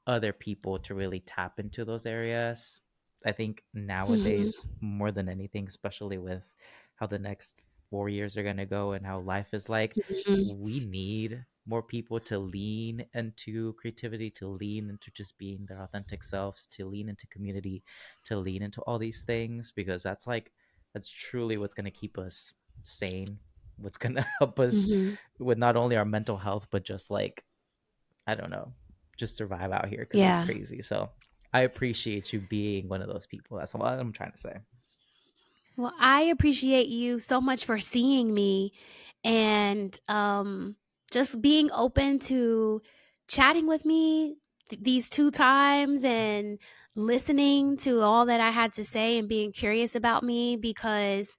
other people to really tap into those areas. I think nowadays, Hmm. more than anything, especially with how the next 4 years are going to go and how life is like, Hmm. we need more people to lean into creativity, to lean into just being their authentic selves, to lean into community, to lean into all these things, because that's like, that's truly what's going to keep us sane, what's going to help us Hmm. with not only our mental health, but just like, I don't know, just survive out here, because it's Yeah. crazy. So I appreciate you being one of those people. That's what I'm trying to say. Well, I appreciate you so much for seeing me and just being open to chatting with me these two times and listening to all that I had to say and being curious about me because,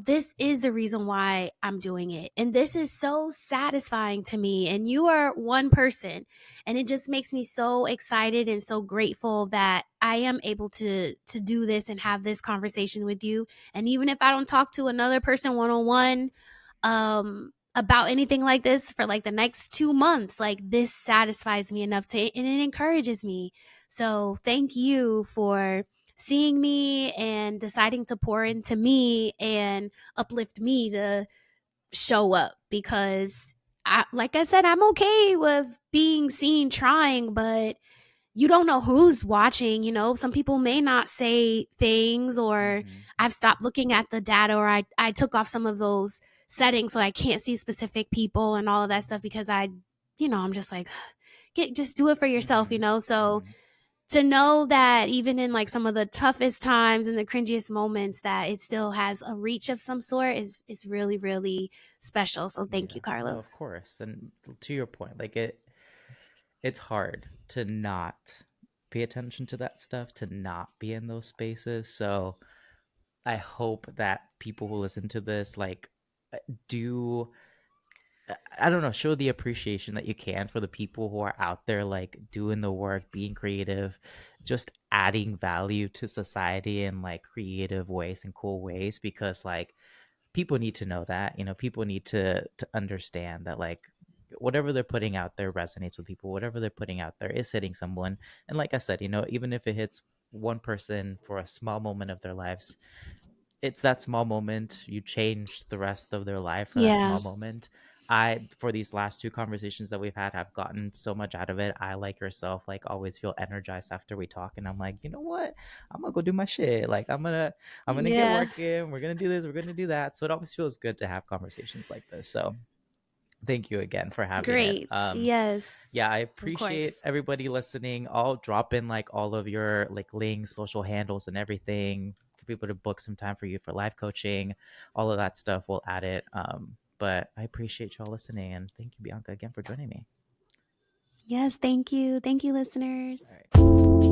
this is the reason why I'm doing it. And this is so satisfying to me. And you are one person. And it just makes me so excited and so grateful that I am able to do this and have this conversation with you, and even if I don't talk to another person one on one about anything like this for like the next 2 months, like this satisfies me enough to, and it encourages me. So thank you for seeing me and deciding to pour into me and uplift me to show up because like I said, I'm okay with being seen trying, but you don't know who's watching. Some people may not say things, or Mm-hmm. I've stopped looking at the data, or I took off some of those settings so I can't see specific people and all of that stuff because I'm just like, just do it for yourself, Mm-hmm. so Mm-hmm. to know that even in like some of the toughest times and the cringiest moments that it still has a reach of some sort is really, really special. So thank Yeah, you, no, of Carlos. course. And to your point, like it's hard to not pay attention to that stuff, to not be in those spaces. So I hope that people who listen to this, like, do, I don't know, show the appreciation that you can for the people who are out there, like doing the work, being creative, just adding value to society in like creative ways and cool ways, because like people need to know that, people need to understand that like whatever they're putting out there resonates with people, whatever they're putting out there is hitting someone. And like I said, even if it hits one person for a small moment of their lives, it's that small moment, you change the rest of their life for that Yeah. small moment. I, for these last two conversations that we've had, have gotten so much out of it. I, like yourself, like always feel energized after we talk, and I'm like, you know what, I'm gonna go do my shit, like I'm gonna get Yeah. working, we're gonna do this, we're gonna do that. So it always feels good to have conversations like this. So thank you again for having it. Great. Yes. Yeah, I Of appreciate course. everybody listening. I'll drop in like all of your like links, social handles, and everything for people to book some time for you for live coaching. All of that stuff, we'll add it. But I appreciate y'all listening, and thank you, Bianca, again for joining me. Yes, thank you. Thank you, listeners. All right.